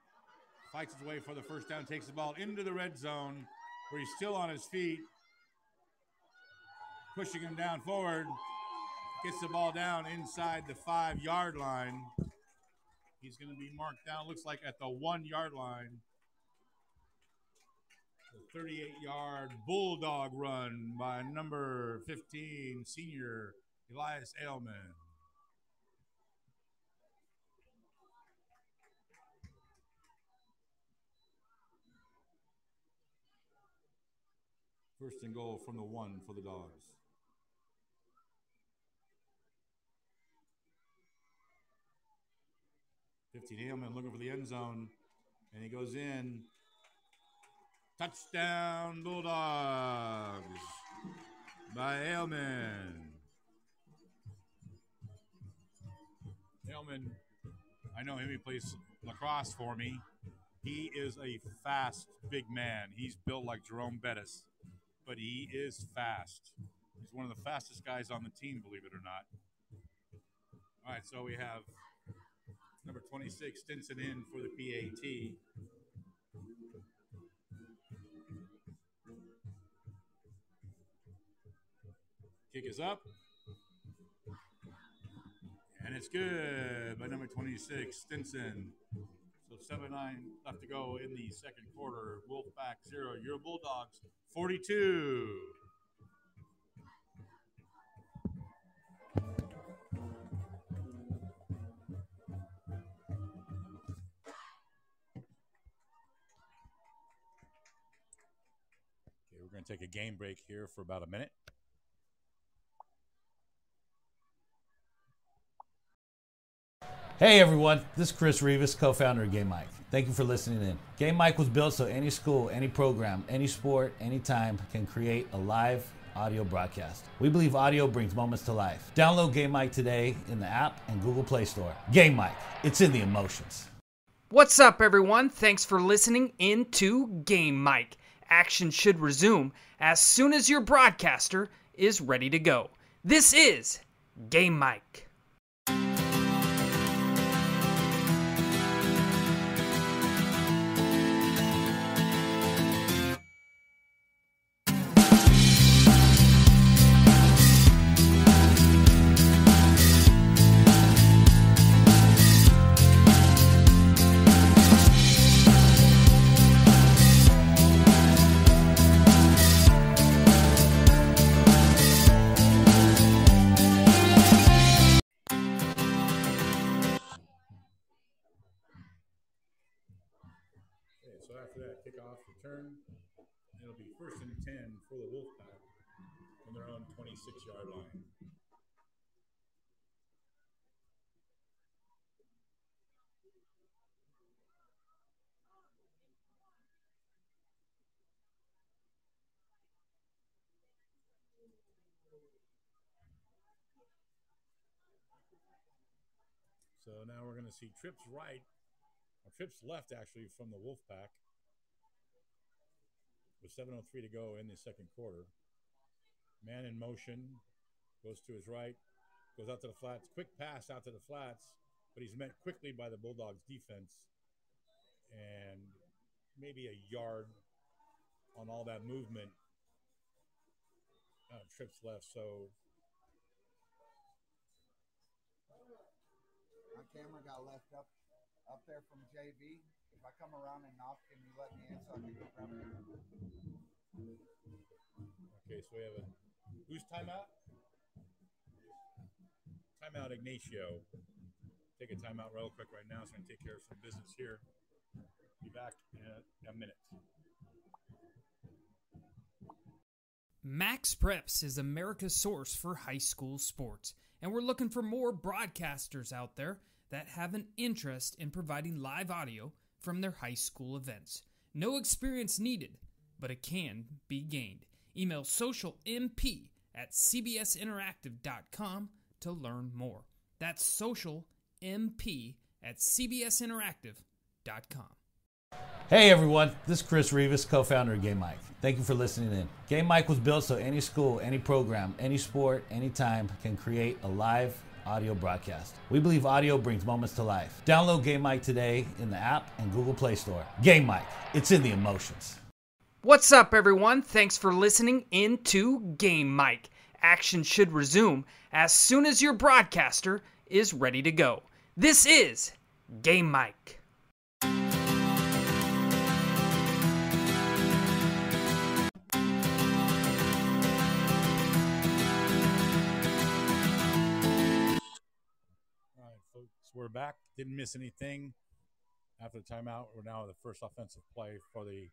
fights his way for the first down, takes the ball into the red zone where he's still on his feet, pushing him down forward, gets the ball down inside the 5-yard line. He's going to be marked down, looks like at the 1-yard line. The 38-yard bulldog run by number 15, senior Elias Ailman. First and goal from the 1 for the Dogs. Ailman looking for the end zone, and he goes in. Touchdown Bulldogs by Ailman. Ailman, I know him, he plays lacrosse for me. He is a fast, big man. He's built like Jerome Bettis, but he is fast. He's one of the fastest guys on the team, believe it or not. All right, so we have number 26, Stinson, in for the PAT. Kick is up. And it's good by number 26, Stinson. So 7-9 left to go in the second quarter. Wolfpack 0, your Bulldogs 42. We're going to take a game break here for about a minute. Hey everyone, this is Chris Rivas, co-founder of Game Mike. Thank you for listening in. Game Mike was built so any school, any program, any sport, anytime can create a live audio broadcast. We believe audio brings moments to life. Download Game Mike today in the app and Google Play Store. Game Mike, it's in the emotions. What's up, everyone? Thanks for listening in to Game Mike. Action should resume as soon as your broadcaster is ready to go. This is Game Mike. So after that kickoff return, it'll be 1st and 10 for the Wolfpack on their own 26-yard line. So now we're going to see trips right, or trips left actually from the Wolfpack with 7:03 to go in the second quarter. Man in motion, goes to his right, goes out to the flats, quick pass out to the flats, but he's met quickly by the Bulldogs defense and maybe a yard on all that movement. Trips left, so my camera got left up there from JV. If I come around and knock, can you let me in so I can go grab it? okay, so we have a who's timeout? Timeout Ignacio. Take a timeout real quick right now so I can take care of some business here. Be back in a minute. Max Preps is America's source for high school sports, and we're looking for more broadcasters out there that have an interest in providing live audio from their high school events. No experience needed, but it can be gained. Email socialmp@cbsinteractive.com to learn more. That's socialmp@cbsinteractive.com. Hey everyone, this is Chris Rivas, co-founder of Game Mike. Thank you for listening in. Game Mike was built so any school, any program, any sport, anytime can create a live audio broadcast. We believe audio brings moments to life. Download Game Mike today in the app and Google Play Store. Game Mike, it's in the emotions. What's up, everyone? Thanks for listening in to Game Mike. Action should resume as soon as your broadcaster is ready to go. This is Game Mike. We're back. Didn't miss anything after the timeout. We're now the first offensive play for the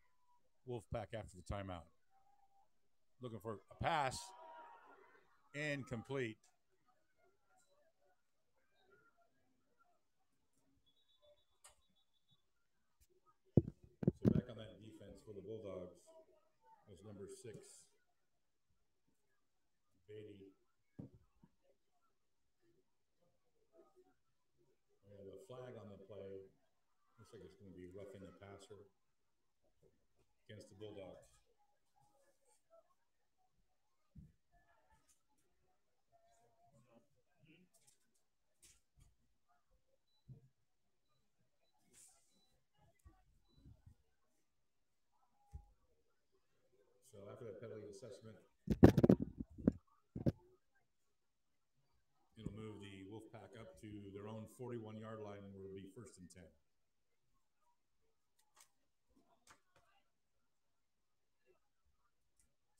Wolfpack after the timeout. Looking for a pass. Incomplete. So back on that defense for the Bulldogs was number 6, Beatty. We have a flag on the play. Looks like it's going to be roughing the passer against the Bulldogs. So after that penalty assessment, it'll move the Wolfpack up to their own 41-yard line, and it'll be 1st and 10.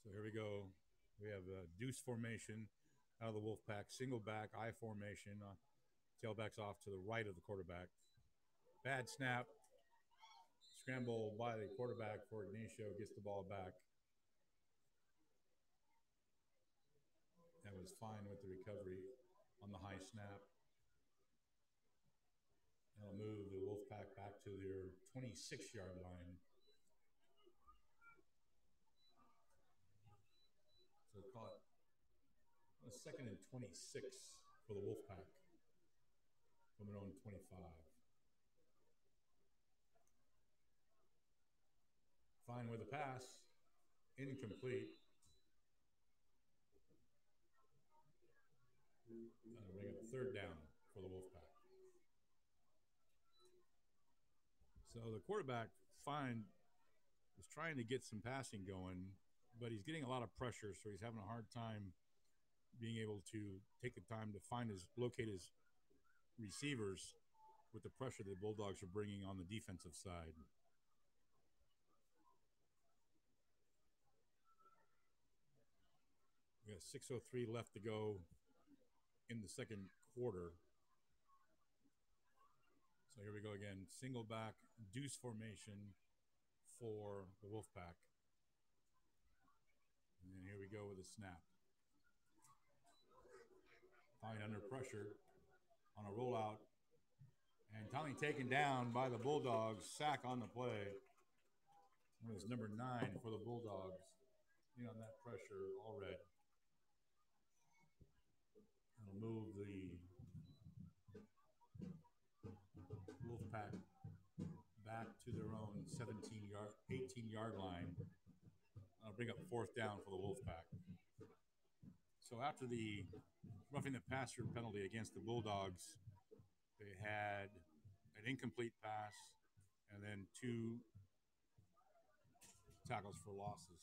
So here we go. We have a deuce formation out of the Wolfpack, single back, I formation. Tailback's off to the right of the quarterback. Bad snap. Scramble by the quarterback for Ygnaico, gets the ball back. That was fine with the recovery on the high snap. That'll move the Wolfpack back to their 26-yard line. So call it a 2nd and 26 for the Wolfpack from their own 25. Fine with the pass. Incomplete. That'll bring up 3rd down for the Wolfpack. So the quarterback, Fine, is trying to get some passing going, but he's getting a lot of pressure, so he's having a hard time being able to take the time to locate his receivers with the pressure the Bulldogs are bringing on the defensive side. We got 6:03 left to go in the second quarter. So here we go again. Single back, deuce formation for the Wolfpack. And then here we go with a snap. Fine under pressure on a rollout. And finally taken down by the Bulldogs. Sack on the play. It was number 9 for the Bulldogs. On that pressure, all red. It'll move the Wolfpack back to their own 18-yard line. I'll bring up 4th down for the Wolfpack. So after the roughing the passer penalty against the Bulldogs, they had an incomplete pass and then 2 tackles for losses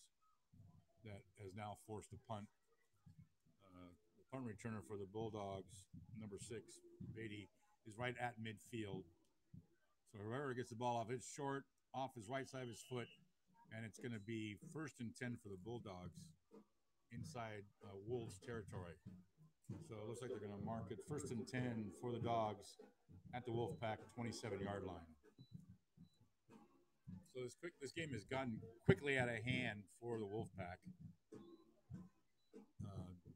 that has now forced a punt. The punt returner for the Bulldogs, number 6, Beatty, is right at midfield. So whoever gets the ball off, it's short, off his right side of his foot, and it's going to be 1st and 10 for the Bulldogs inside Wolves territory. So it looks like they're going to mark it 1st and 10 for the Dogs at the Wolfpack 27-yard line. So this game has gotten quickly out of hand for the Wolfpack.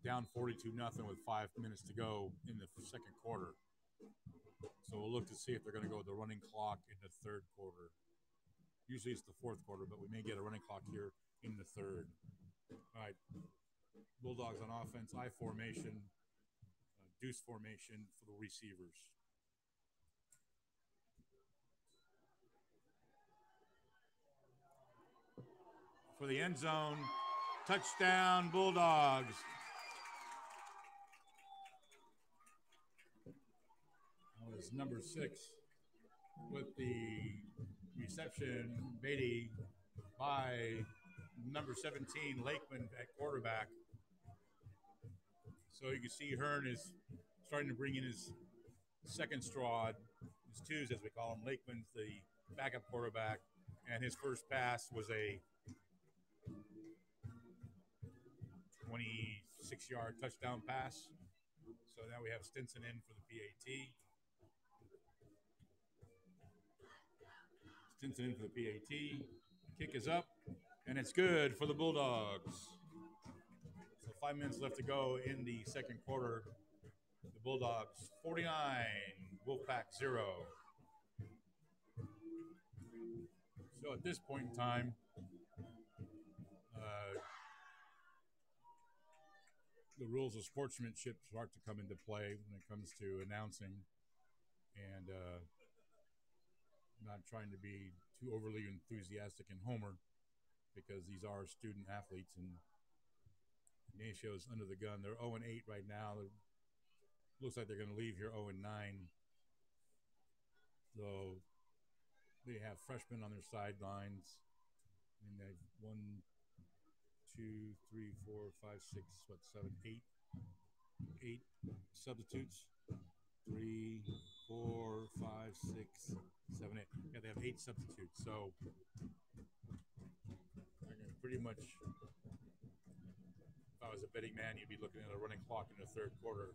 Down 42-0 with 5 minutes to go in the second quarter. So we'll look to see if they're going to go with the running clock in the 3rd quarter. Usually it's the 4th quarter, but we may get a running clock here in the 3rd. All right, Bulldogs on offense, I formation, deuce formation for the receivers. for the end zone. Touchdown, Bulldogs. That was number 6 with the reception, Beatty, by number 17, Lakeman at quarterback. So you can see Hearn is starting to bring in his second straw, his twos as we call him. Lakeman's the backup quarterback, and his first pass was a 26-yard touchdown pass. So now we have Stinson in for the PAT. Stinson in for the PAT. The kick is up, and it's good for the Bulldogs. So 5 minutes left to go in the second quarter. The Bulldogs 49, Wolfpack 0. So at this point in time, the rules of sportsmanship start to come into play when it comes to announcing, and not trying to be too overly enthusiastic and homer, because these are student athletes, and Ignacio's under the gun. They're 0-8 right now. It looks like they're going to leave here 0-9. So they have freshmen on their sidelines, and they have 1, 2, 3, 4, 5, 6, 7, 8 substitutes. 3, 4, 5, 6, 7, 8. Yeah, they have 8 substitutes. So pretty much, if I was a betting man, you'd be looking at a running clock in the third quarter.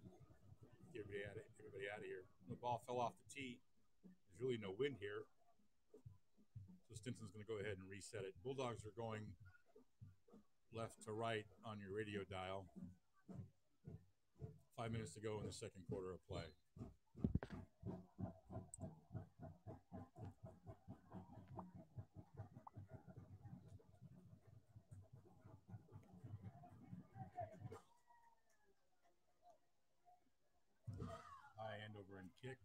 Get everybody out of here. The ball fell off the tee. There's really no wind here. So Stinson's going to go ahead and reset it. Bulldogs are going left to right on your radio dial. 5 minutes to go in the second quarter of play. High end over and kick.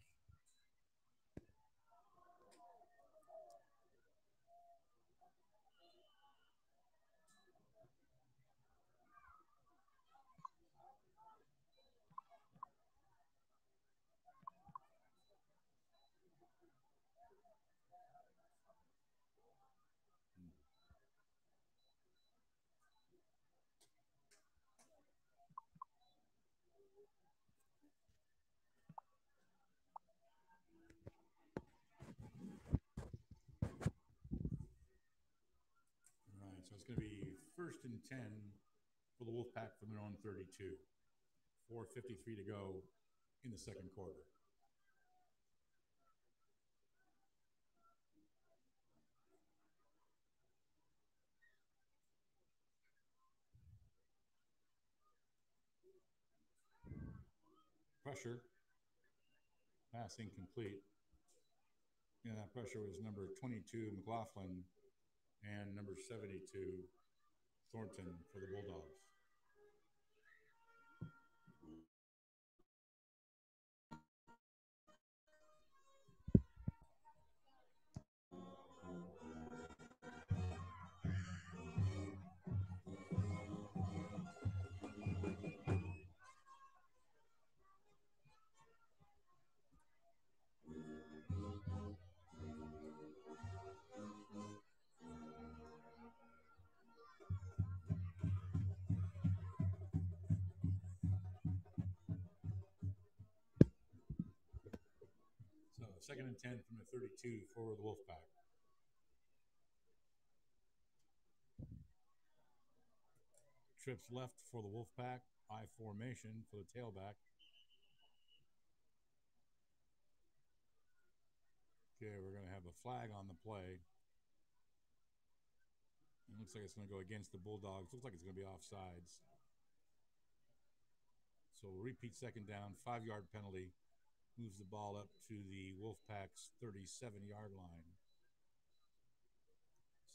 So it's going to be 1st and 10 for the Wolfpack from their own 32. 4:53 to go in the second quarter. Pressure. Pass incomplete. And that pressure was number 22, McLaughlin, and number 72, Thornton for the Bulldogs. So 2nd and 10 from the 32 for the Wolfpack. Trips left for the Wolfpack. I formation for the tailback. Okay, we're going to have a flag on the play. It looks like it's going to go against the Bulldogs. Looks like it's going to be offsides. So we'll repeat 2nd down, 5-yard penalty. Moves the ball up to the Wolfpack's 37-yard line.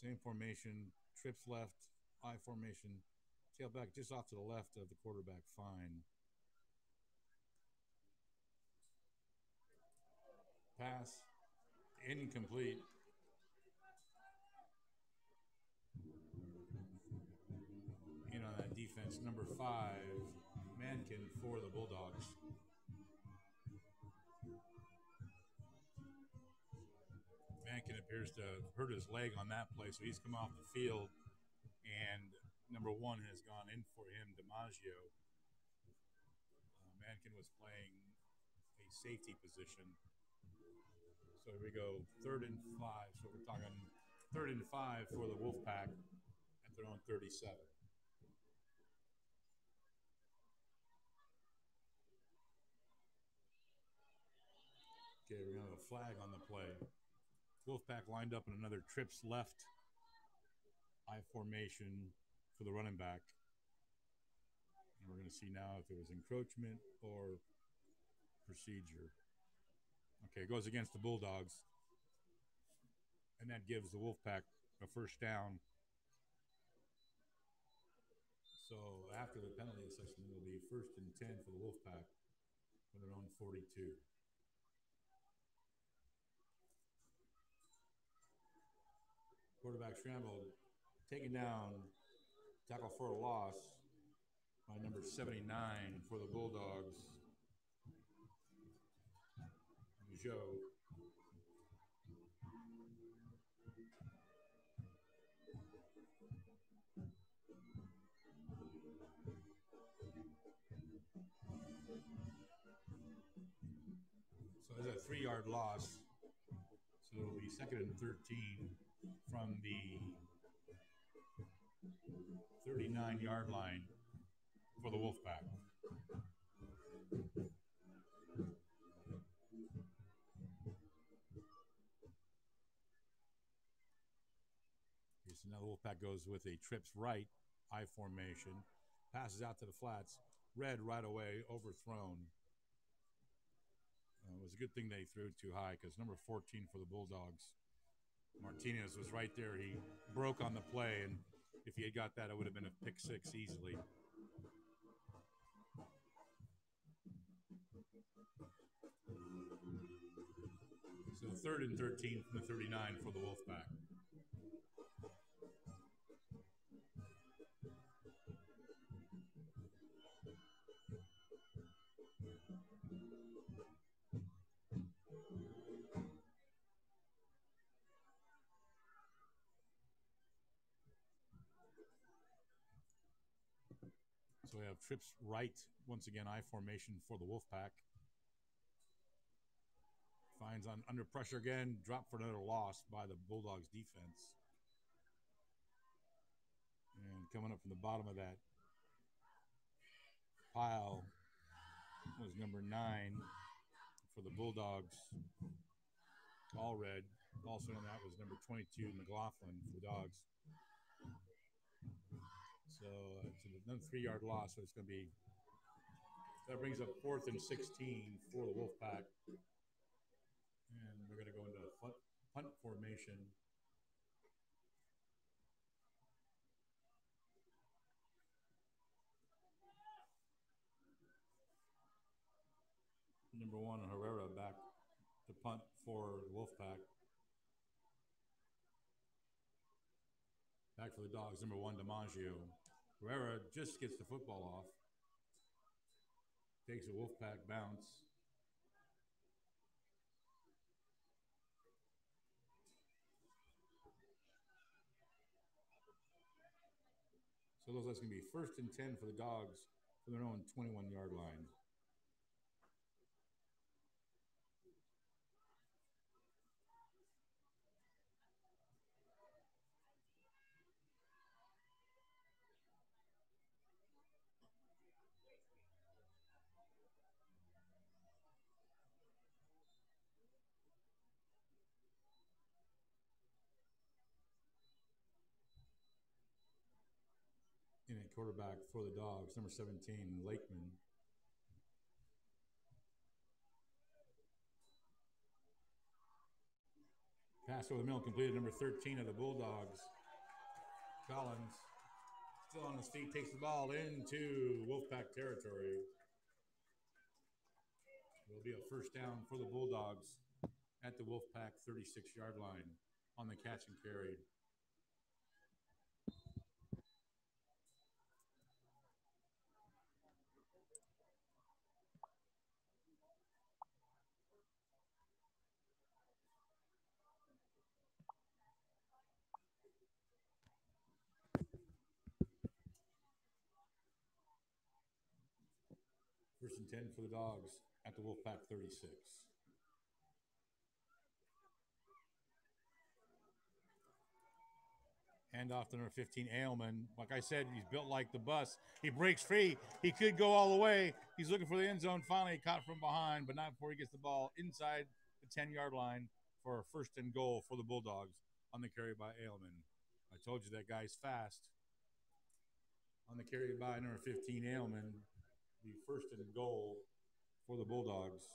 Same formation, trips left, I formation, tailback just off to the left of the quarterback, fine. Pass, incomplete. Mankin for the Bulldogs. Mankin appears to have hurt his leg on that play, so he's come off the field, and number 1 has gone in for him, DiMaggio. Mankin was playing a safety position. So here we go, 3rd and 5. So we're talking 3rd and 5 for the Wolfpack at their own 37. Okay, we're going to have a flag on the play. Wolfpack lined up in another trips left I formation for the running back. And we're going to see now if it was encroachment or procedure. Okay, it goes against the Bulldogs. And that gives the Wolfpack a first down. So after the penalty assessment, it will be 1st and 10 for the Wolfpack for their own 42. Quarterback scrambled, taken down, tackle for a loss by number 79 for the Bulldogs, Joe. So there's a 3-yard loss. So it'll be 2nd and 13 from the 39-yard line for the Wolfpack. So now the Wolfpack goes with a trips right I formation, passes out to the flats, red right away, overthrown. It was a good thing they threw too high because number 14 for the Bulldogs, Martinez, was right there. He broke on the play, and if he had got that, it would have been a pick 6 easily. So 3rd and 13 from the 39 for the Wolfpack. So we have trips right, once again, I formation for the Wolfpack. Finds on under pressure again, drop for another loss by the Bulldogs defense. And coming up from the bottom of that pile was number 9 for the Bulldogs, all red. Also on that was number 22, McLaughlin for the Dogs. So it's another 3-yard loss, so it's going to be, that brings up 4th and 16 for the Wolfpack. And we're going to go into punt formation. Number 1, Herrera, back to punt for the Wolfpack. Back for the Dogs, number 1, DiMaggio. Herrera just gets the football off. Takes a Wolfpack bounce. So it looks like it's going to be 1st and 10 for the Dogs for their own 21-yard line. In a quarterback for the Dogs, number 17, Lakeman. Pass over the middle, completed, number 13 of the Bulldogs. Collins, still on his feet, takes the ball into Wolfpack territory. It will be a first down for the Bulldogs at the Wolfpack 36-yard line on the catch and carry. First and 10 for the Dogs at the Wolfpack 36. Handoff to number 15, Ailman. Like I said, he's built like the bus. He breaks free. He could go all the way. He's looking for the end zone. Finally caught from behind, but not before he gets the ball inside the 10-yard line for a first and goal for the Bulldogs on the carry by Ailman. I told you that guy's fast. On the carry by number 15, Ailman, the first and goal for the Bulldogs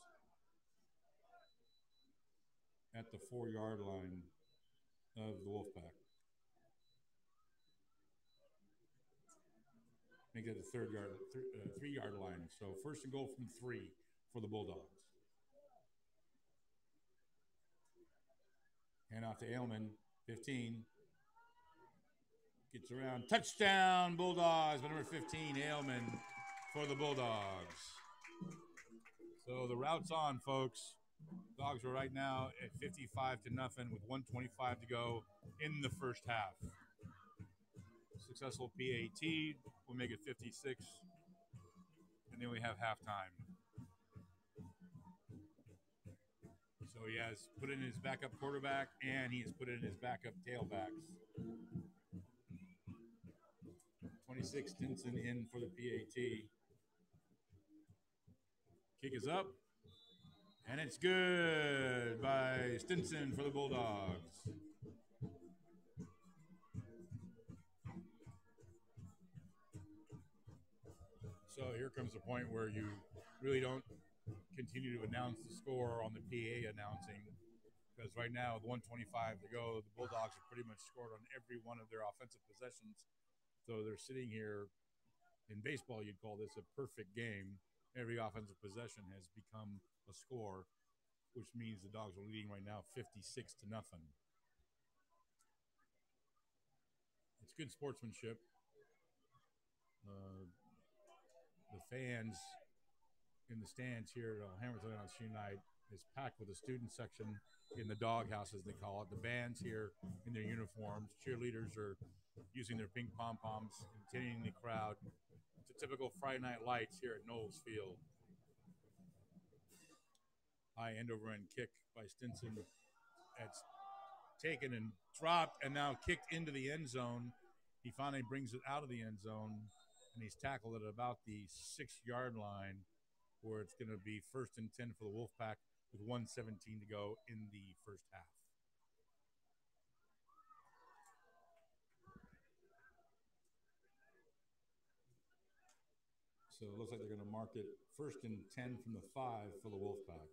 at the 4-yard line of the Wolfpack. Make it the 3-yard line. So first and goal from 3 for the Bulldogs. Hand off to Ailman, 15. Gets around, touchdown, Bulldogs by number 15, Ailman for the Bulldogs. So the route's on, folks. Dogs are right now at 55-0 with 1:25 to go in the first half. Successful PAT will make it 56, and then we have halftime. So he has put in his backup quarterback, and he has put in his backup tailbacks. 26, Stinson in for the PAT. Kick is up, and it's good by Stinson for the Bulldogs. So here comes the point where you really don't continue to announce the score on the PA announcing, because right now, with 1:25 to go, the Bulldogs have pretty much scored on every one of their offensive possessions. So they're sitting here. In baseball, you'd call this a perfect game. Every offensive possession has become a score, which means the Dogs are leading right now 56-0. It's good sportsmanship. The fans in the stands here at Alhambra on Shoe Night is packed with the student section in the doghouse, as they call it. The bands here in their uniforms. Cheerleaders are using their pink pom-poms, continuing the crowd. It's a typical Friday Night Lights here at Knowles Field. High end over end kick by Stinson. That's taken and dropped and now kicked into the end zone. He finally brings it out of the end zone, and he's tackled at about the 6-yard line, where it's going to be first and 10 for the Wolfpack with 1:17 to go in the first half. So it looks like they're going to mark it first and 10 from the 5 for the Wolfpack.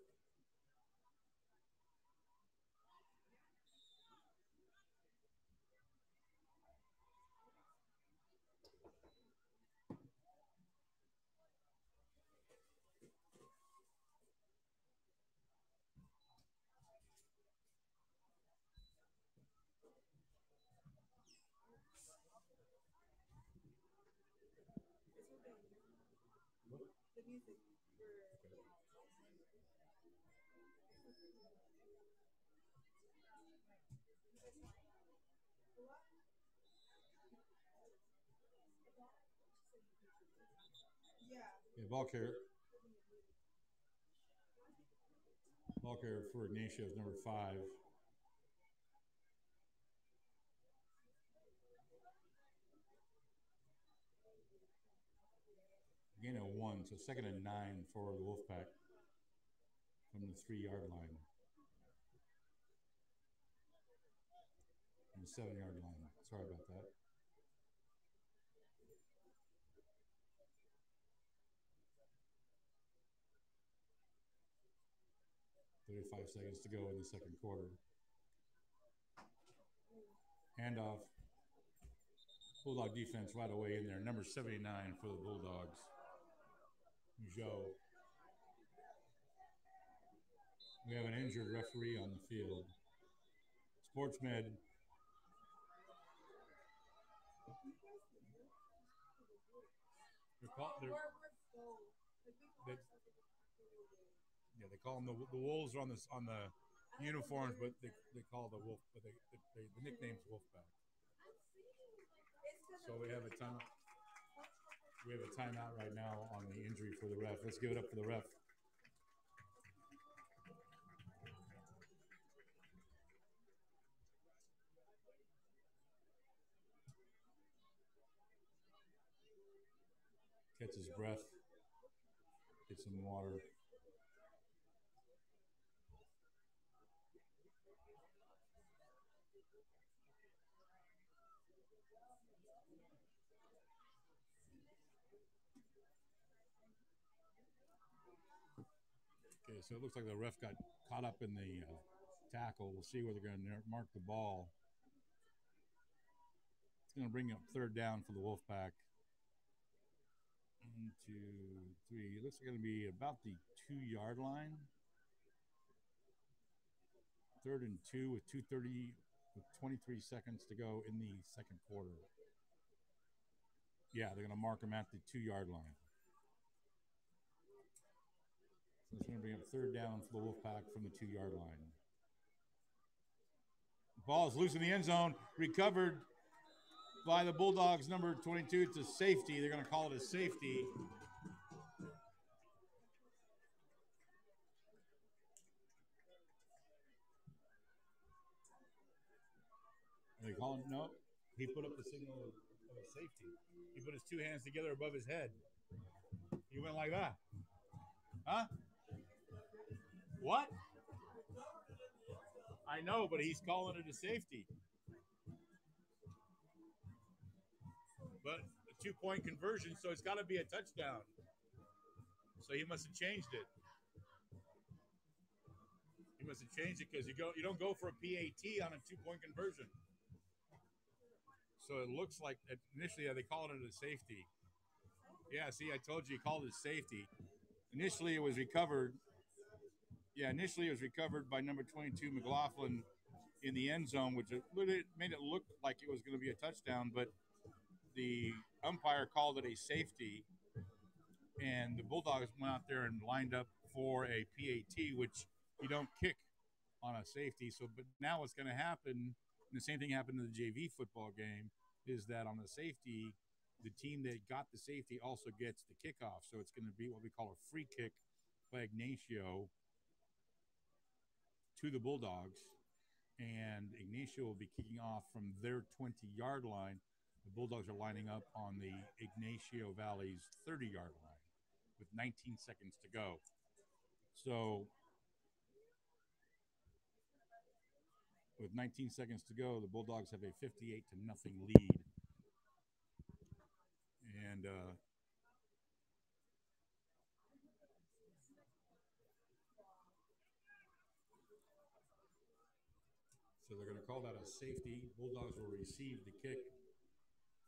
Yeah, ball carrier for Ygnaico is number 5. Gain of 1, so second and 9 for the Wolfpack from the 3-yard line. From the 7-yard line. Sorry about that. $35 seconds to go in the second quarter. Handoff. Bulldog defense right away in there. Number 79 for the Bulldogs. Joe. We have an injured referee on the field. SportsMed. They call them the Wolves are on the uniforms, but they call the Wolf, but the nickname's Wolfpack. So we have a time. We have a timeout right now on the injury for the ref. Let's give it up for the ref. Catch his breath. Get some water. Okay, so it looks like the ref got caught up in the tackle. We'll see where they're going to mark the ball. It's going to bring up third down for the Wolfpack. 1, 2, 3. It looks like it's going to be about the 2-yard line. 3rd and 2 with 2:30 with 23 seconds to go in the second quarter. Yeah, they're going to mark them at the 2-yard line. So it's going to bring up third down for the Wolfpack from the 2-yard line. Ball is loose in the end zone. Recovered by the Bulldogs, number 22. It's a safety. They're going to call it a safety. Are they calling? No. He put up the signal of a safety. He put his 2 hands together above his head. He went like that. Huh? What? I know, but he's calling it a safety. But a 2-point conversion, so it's got to be a touchdown. So he must have changed it. He must have changed it because you don't go for a PAT on a 2-point conversion. So it looks like initially they called it a safety. Yeah, see, I told you he called it safety. Initially it was recovered. Yeah, initially it was recovered by number 22 McLaughlin in the end zone, which made it look like it was going to be a touchdown, but the umpire called it a safety, and the Bulldogs went out there and lined up for a PAT, which you don't kick on a safety. So, but now what's going to happen, and the same thing happened in the JV football game, is that on the safety, the team that got the safety also gets the kickoff. So it's going to be what we call a free kick by Ygnaico to the Bulldogs. And Ygnaico will be kicking off from their 20-yard line. The Bulldogs are lining up on the Ygnaico Valley's 30-yard line with 19 seconds to go. So with 19 seconds to go, the Bulldogs have a 58-0 lead. And so they're going to call that a safety. Bulldogs will receive the kick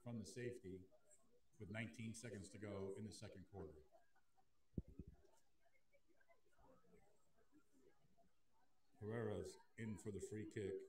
from the safety with 19 seconds to go in the second quarter. Herrera's in for the free kick.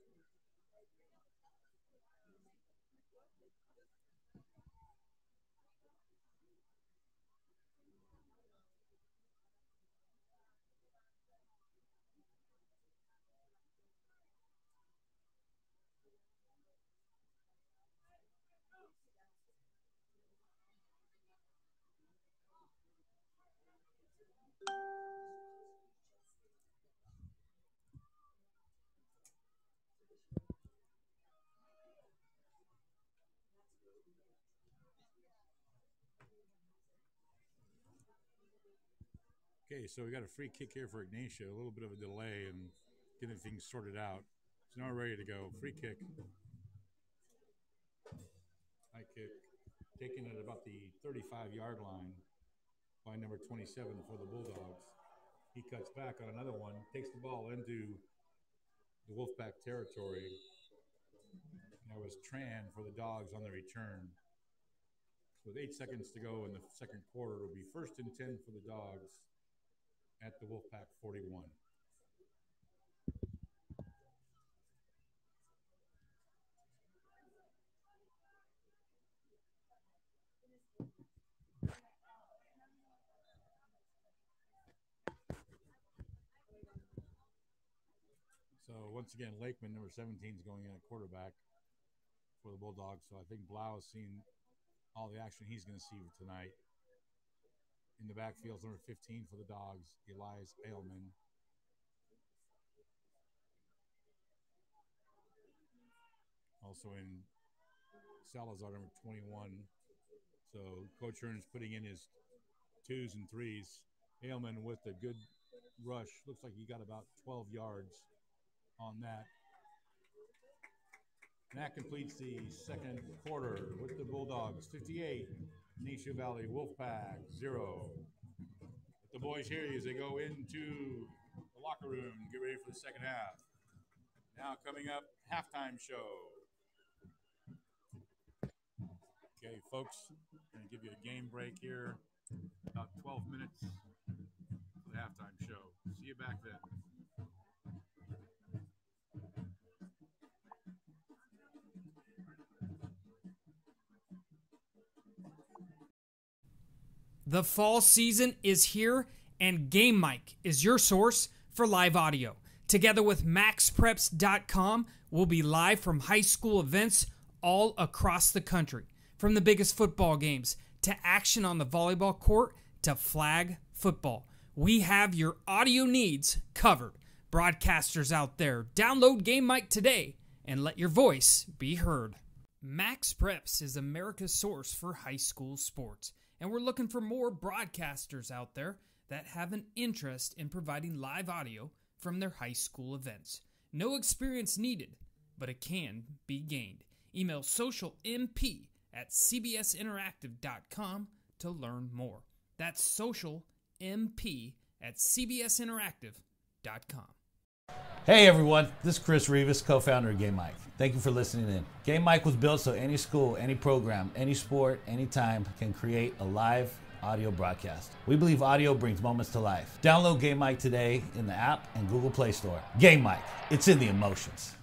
Okay, so we got a free kick here for Ygnaico. A little bit of a delay in getting things sorted out. So now we're ready to go. Free kick. High kick. Taken at about the 35-yard line by number 27 for the Bulldogs. He cuts back on another one, takes the ball into the Wolfpack territory. That was Tran for the Dogs on the return. With 8 seconds to go in the second quarter, it'll be 1st and 10 for the Dogs at the Wolfpack 41. So once again, Lakeman, number 17, is going in at quarterback for the Bulldogs. So I think Blau is seen all the action he's going to see tonight. In the backfield, number 15 for the Dogs, Elias Ailman. Also in Salazar, number 21. So Coach Hearn's putting in his 2s and 3s. Ailman with a good rush. Looks like he got about 12 yards on that. And that completes the second quarter with the Bulldogs 58, Nisha Valley Wolfpack 0. Let the boys hear you as they go into the locker room and get ready for the second half. Now coming up, halftime show. Okay, folks, I'm going to give you a game break here. About 12 minutes for the halftime show. See you back then. The fall season is here, and Game Mic is your source for live audio. Together with MaxPreps.com, we'll be live from high school events all across the country. From the biggest football games to action on the volleyball court to flag football. We have your audio needs covered. Broadcasters out there, download Game Mic today and let your voice be heard. Max Preps is America's source for high school sports, and we're looking for more broadcasters out there that have an interest in providing live audio from their high school events. No experience needed, but it can be gained. Email socialmp@cbsinteractive.com to learn more. That's socialmp@cbsinteractive.com. Hey everyone, this is Chris Rivas, co-founder of Game Mic. Thank you for listening in. Game Mic was built so any school, any program, any sport, anytime can create a live audio broadcast. We believe audio brings moments to life. Download Game Mic today in the app and Google Play Store. Game Mic, it's in the emotions.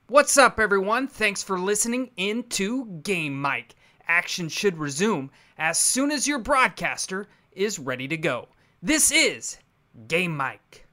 What's up, everyone? Thanks for listening into Game Mic. Action should resume as soon as your broadcaster is ready to go. This is Game Mic.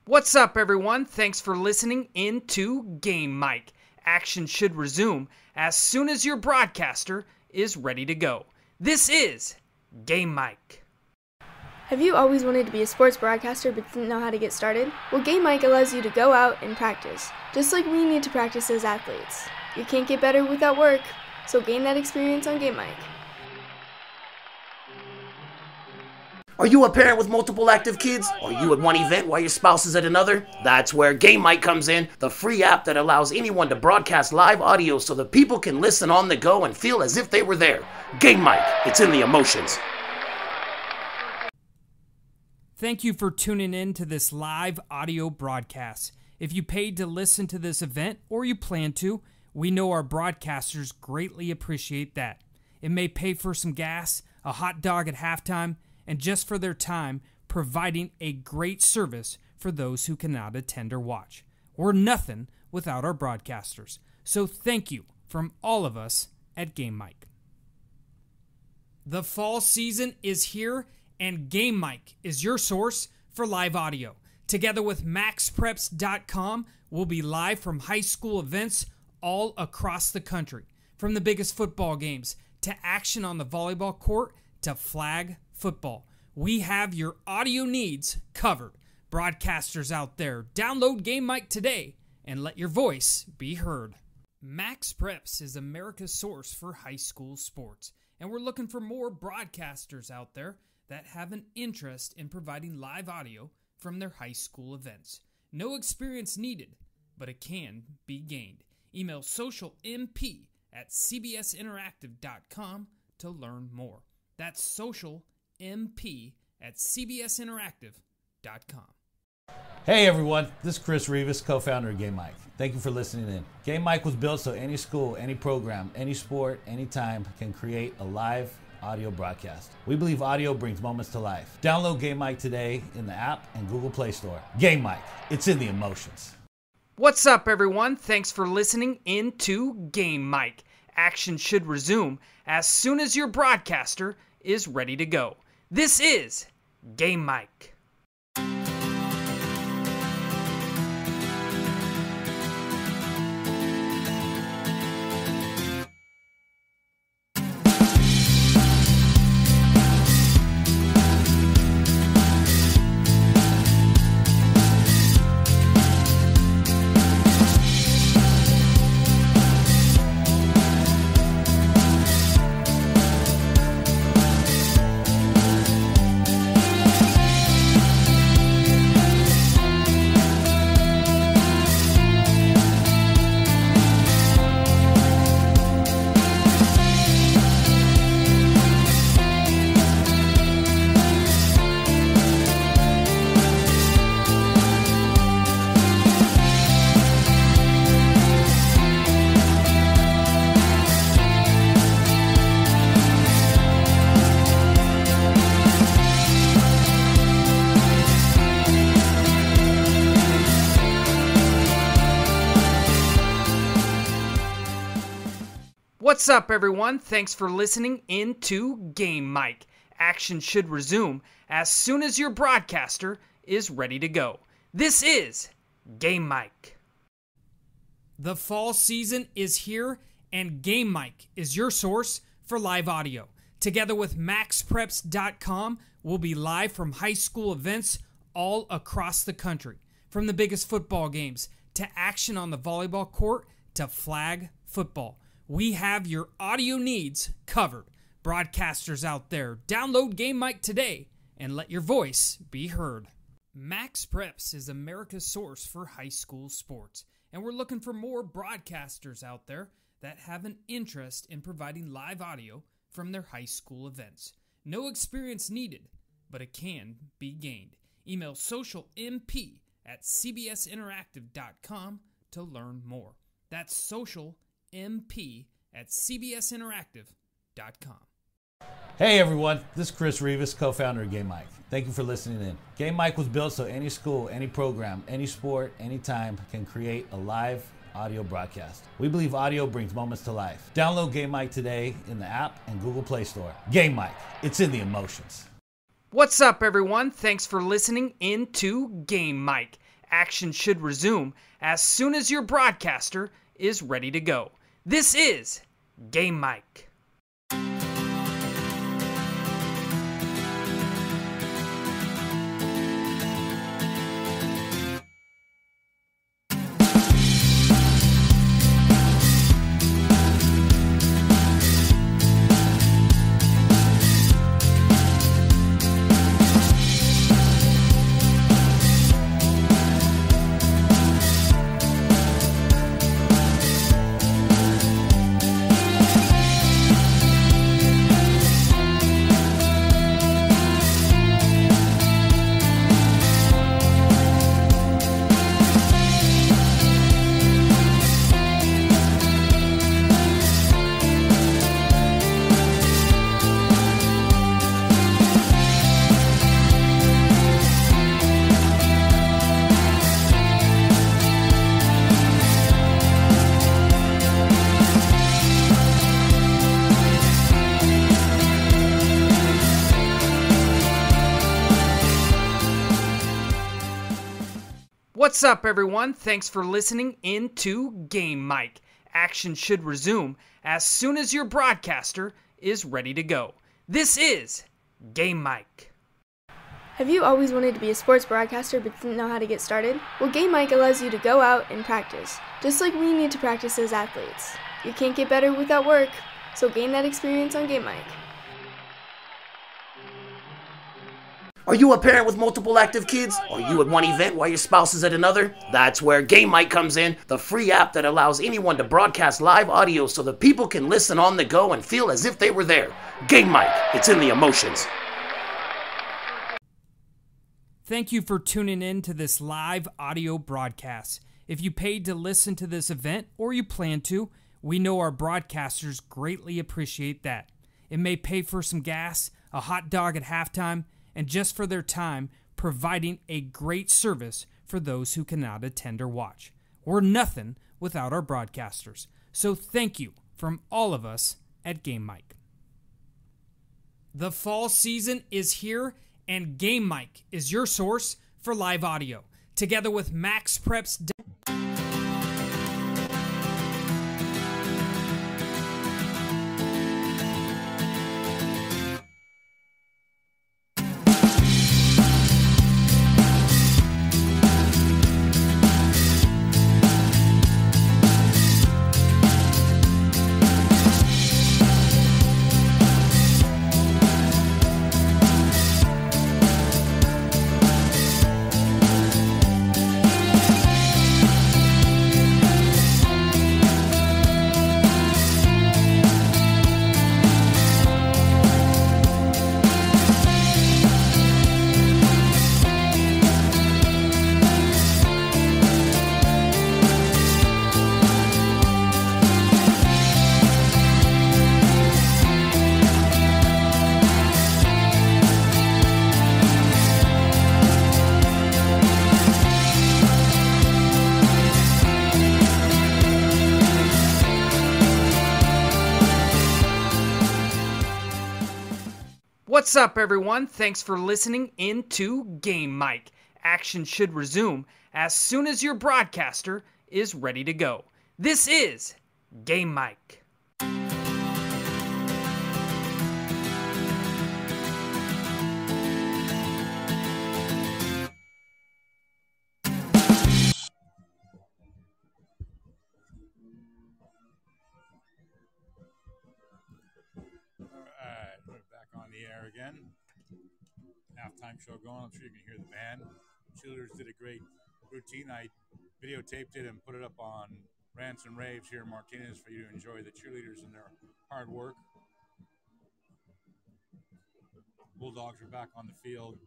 What's up, everyone? Thanks for listening into Game Mic. Action should resume as soon as your broadcaster is ready to go. This is Game Mic. Have you always wanted to be a sports broadcaster but didn't know how to get started? Well, Game Mic allows you to go out and practice, just like we need to practice as athletes. You can't get better without work, so gain that experience on Game Mic. Are you a parent with multiple active kids? Are you at one event while your spouse is at another? That's where Game Mic comes in, the free app that allows anyone to broadcast live audio so that people can listen on the go and feel as if they were there. Game Mic, it's in the emotions. Thank you for tuning in to this live audio broadcast. If you paid to listen to this event or you plan to, we know our broadcasters greatly appreciate that. It may pay for some gas, a hot dog at halftime, and just for their time providing a great service for those who cannot attend or watch. We're nothing without our broadcasters. So thank you from all of us at Game Mic. The fall season is here, and Game Mic is your source for live audio. Together with MaxPreps.com, we'll be live from high school events all across the country. From the biggest football games to action on the volleyball court to flag football. We have your audio needs covered. Broadcasters out there, download Game Mic today and let your voice be heard. Max Preps is America's source for high school sports, and we're looking for more broadcasters out there that have an interest in providing live audio from their high school events. No experience needed, but it can be gained. Email socialmp@cbsinteractive.com to learn more. That's socialmp@cbsinteractive.com. Hey everyone, this is Chris Rivas, co-founder of Game Mic. Thank you for listening in. Game Mic was built so any school, any program, any sport, anytime can create a live audio broadcast. We believe audio brings moments to life. Download Game Mic today in the app and Google Play Store. Game Mic, it's in the emotions. What's up, everyone? Thanks for listening in to Game Mic. Action should resume as soon as your broadcaster is ready to go. This is Game Mic. What's up, everyone? Thanks for listening in to Game Mic. Action should resume as soon as your broadcaster is ready to go. This is Game Mic. The fall season is here, and Game Mic is your source for live audio. Together with MaxPreps.com, we'll be live from high school events all across the country. From the biggest football games to action on the volleyball court to flag football. We have your audio needs covered. Broadcasters out there, download Game Mic today and let your voice be heard. Max Preps is America's source for high school sports, and we're looking for more broadcasters out there that have an interest in providing live audio from their high school events. No experience needed, but it can be gained. Email socialmp@cbsinteractive.com to learn more. That's socialmp@cbsinteractive.com. Hey everyone, this is Chris Rivas, co-founder of Game Mic. Thank you for listening in. Game Mic was built so any school, any program, any sport, anytime can create a live audio broadcast. We believe audio brings moments to life. Download Game Mic today in the app and Google Play Store. Game Mic, it's in the emotions. What's up, everyone? Thanks for listening in to Game Mic. Action should resume as soon as your broadcaster is ready to go. This is Game Mic. What's up, everyone? Thanks for listening in to Game Mic. Action should resume as soon as your broadcaster is ready to go. This is Game Mic. Have you always wanted to be a sports broadcaster but didn't know how to get started? Well, Game Mike allows you to go out and practice, just like we need to practice as athletes. You can't get better without work, so gain that experience on Game Mike. Are you a parent with multiple active kids? Are you at one event while your spouse is at another? That's where Game Mic comes in, the free app that allows anyone to broadcast live audio so that people can listen on the go and feel as if they were there. Game Mic, it's in the emotions. Thank you for tuning in to this live audio broadcast. If you paid to listen to this event or you plan to, we know our broadcasters greatly appreciate that. It may pay for some gas, a hot dog at halftime, and just for their time providing a great service for those who cannot attend or watch. We're nothing without our broadcasters. So thank you from all of us at Game Mic. The fall season is here, and Game Mic is your source for live audio. Together with Max Prep's What's up, everyone? Thanks for listening into Game Mic. Action should resume as soon as your broadcaster is ready to go. This is Game Mic. We're back on the air again. Halftime show going. I'm sure you can hear the band. Cheerleaders did a great routine. I videotaped it and put it up on Rants and Raves here in Martinez for you to enjoy the cheerleaders and their hard work. Bulldogs are back on the field,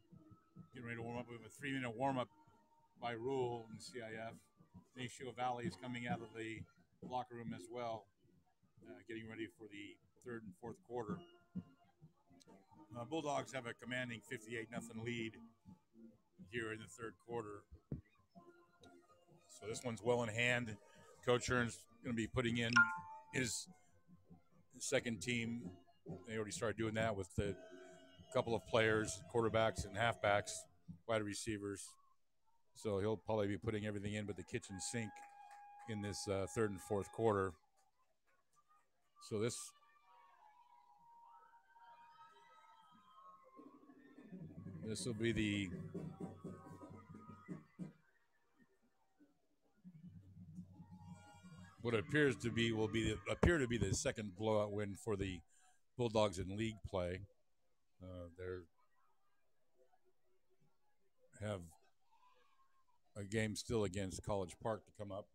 getting ready to warm up. We have a 3-minute warm-up by rule in CIF. Ignacio Valley is coming out of the locker room as well, getting ready for the third and fourth quarter. Bulldogs have a commanding 58-0 lead here in the third quarter. So this one's well in hand. Coach Hearn's going to be putting in his second team. They already started doing that with a couple of players, quarterbacks and halfbacks, wide receivers. So he'll probably be putting everything in but the kitchen sink in this third and fourth quarter. So this will be what appears to be the second blowout win for the Bulldogs in league play. They have a game still against College Park to come up.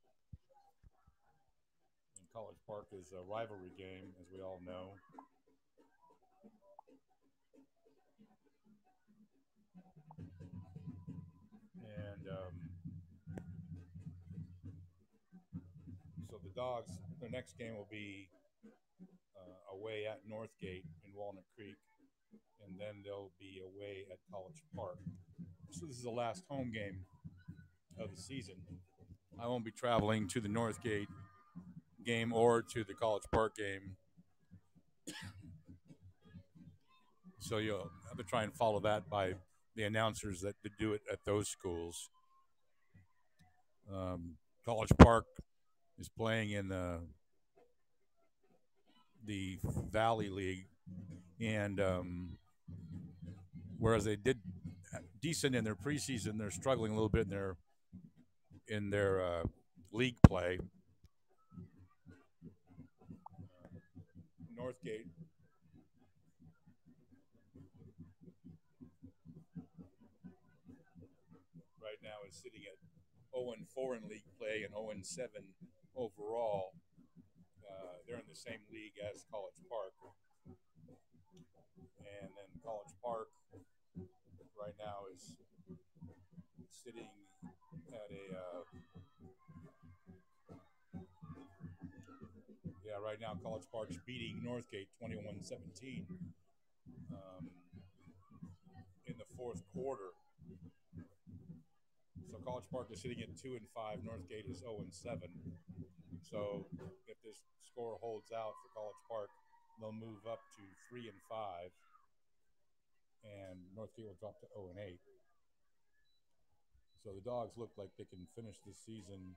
And College Park is a rivalry game, as we all know. And so the Dogs, their next game will be away at Northgate in Walnut Creek, and then they'll be away at College Park. So this is the last home game of the season. I won't be traveling to the Northgate game or to the College Park game. So you'll have to try and follow that by the announcers that do it at those schools. College Park is playing in the Valley League, and whereas they did decent in their preseason. They're struggling a little bit in their league play. Northgate right now is sitting at 0-4 in league play and 0-7 overall. They're in the same league as College Park. And then College Park right now is sitting at right now College Park's beating Northgate 21-17 in the fourth quarter. So College Park is sitting at 2-5. Northgate is 0-7. So if this score holds out for College Park, they'll move up to 3-5, and Northgate will drop to 0-8. So the Dogs look like they can finish this season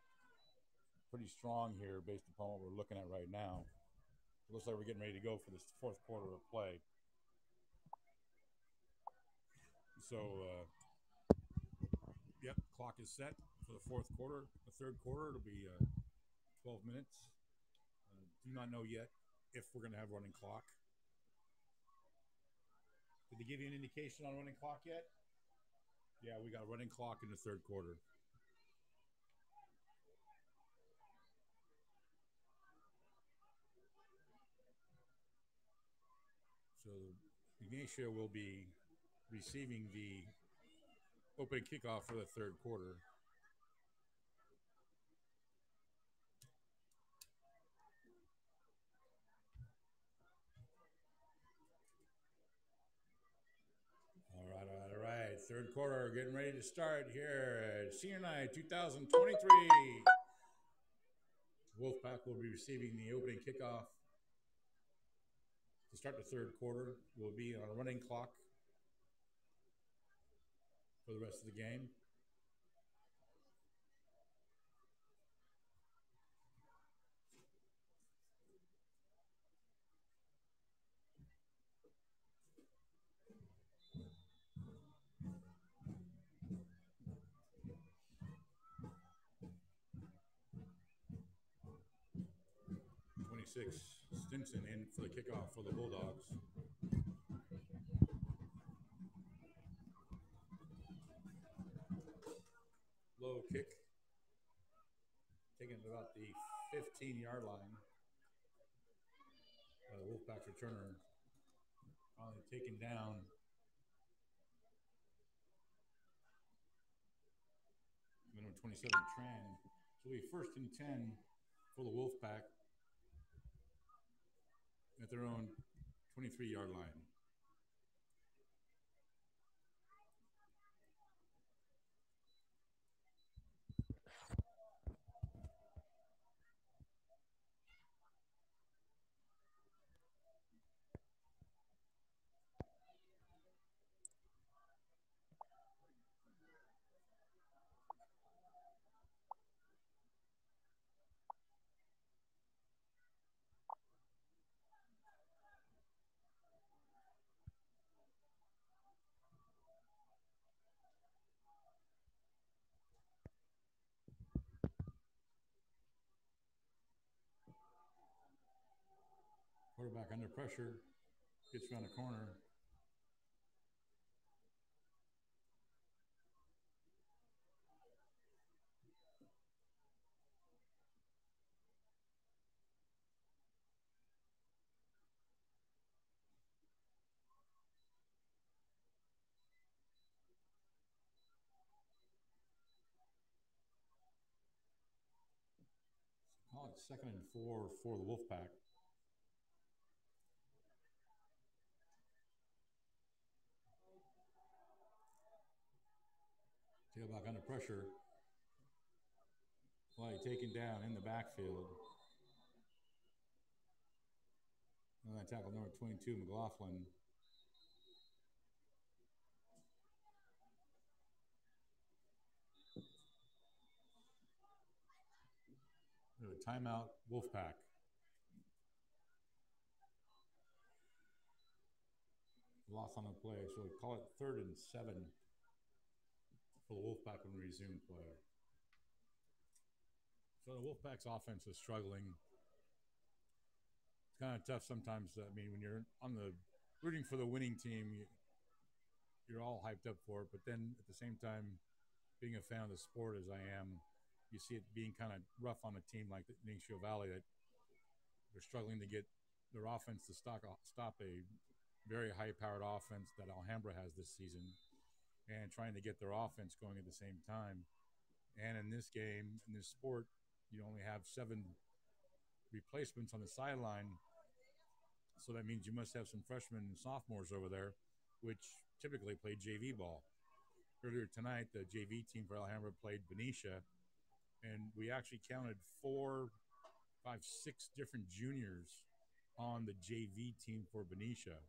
pretty strong here based upon what we're looking at right now. It looks like we're getting ready to go for this fourth quarter of play. So, clock is set for the fourth quarter. The third quarter, it'll be 12 minutes. Do not know yet if we're going to have running clock. Did they give you an indication on running clock yet? Yeah, we got running clock in the third quarter. So Ygnaico will be receiving the opening kickoff for the third quarter. All right. Third quarter getting ready to start here at Senior Night 2023. Wolfpack will be receiving the opening kickoff to start the third quarter. Will be on a running clock for the rest of the game. Stinson in for the kickoff for the Bulldogs. Low kick, taken to about the 15-yard line. The Wolfpack's returner finally taken down. Number 27, Tran. So it'll be first and 10 for the Wolfpack at their own 23-yard line. Quarterback under pressure, gets around the corner. Call it 2nd and 4 for the Wolfpack. Tailback under pressure. Play taken down in the backfield. And that tackle number 22, McLaughlin. Timeout, Wolfpack. Loss on the play, so we call it 3rd and 7 for the Wolfpack when we resume play. So the Wolfpack's offense is struggling. It's kind of tough sometimes. I mean, when you're on the rooting for the winning team, you're all hyped up for it. But then at the same time, being a fan of the sport as I am, you see it being kind of rough on a team like the Ygnaico Valley, that they're struggling to get their offense to stop a very high-powered offense that Alhambra has this season, and trying to get their offense going at the same time. And in this game, in this sport, you only have 7 replacements on the sideline, so that means you must have some freshmen and sophomores over there, which typically play JV ball. Earlier tonight, the JV team for Alhambra played Benicia, and we actually counted 4, 5, 6 different juniors on the JV team for Benicia.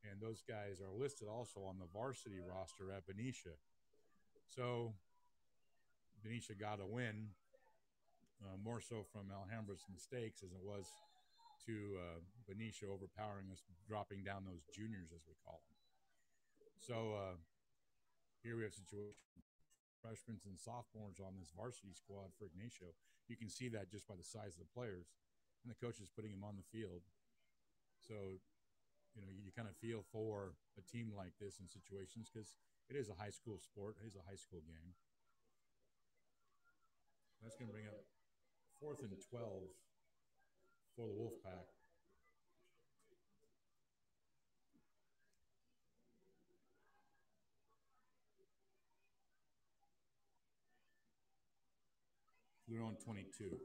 And those guys are listed also on the varsity roster at Benicia. So Benicia got a win, more so from Alhambra's mistakes as it was to Benicia overpowering us, dropping down those juniors, as we call them. So here we have a situation. Freshmen and sophomores on this varsity squad for Ygnaico. You can see that just by the size of the players, and the coach is putting them on the field. So, you know, you kind of feel for a team like this in situations, because it is a high school sport. It is a high school game. That's going to bring up 4th and 12 for the Wolfpack. They're on 22.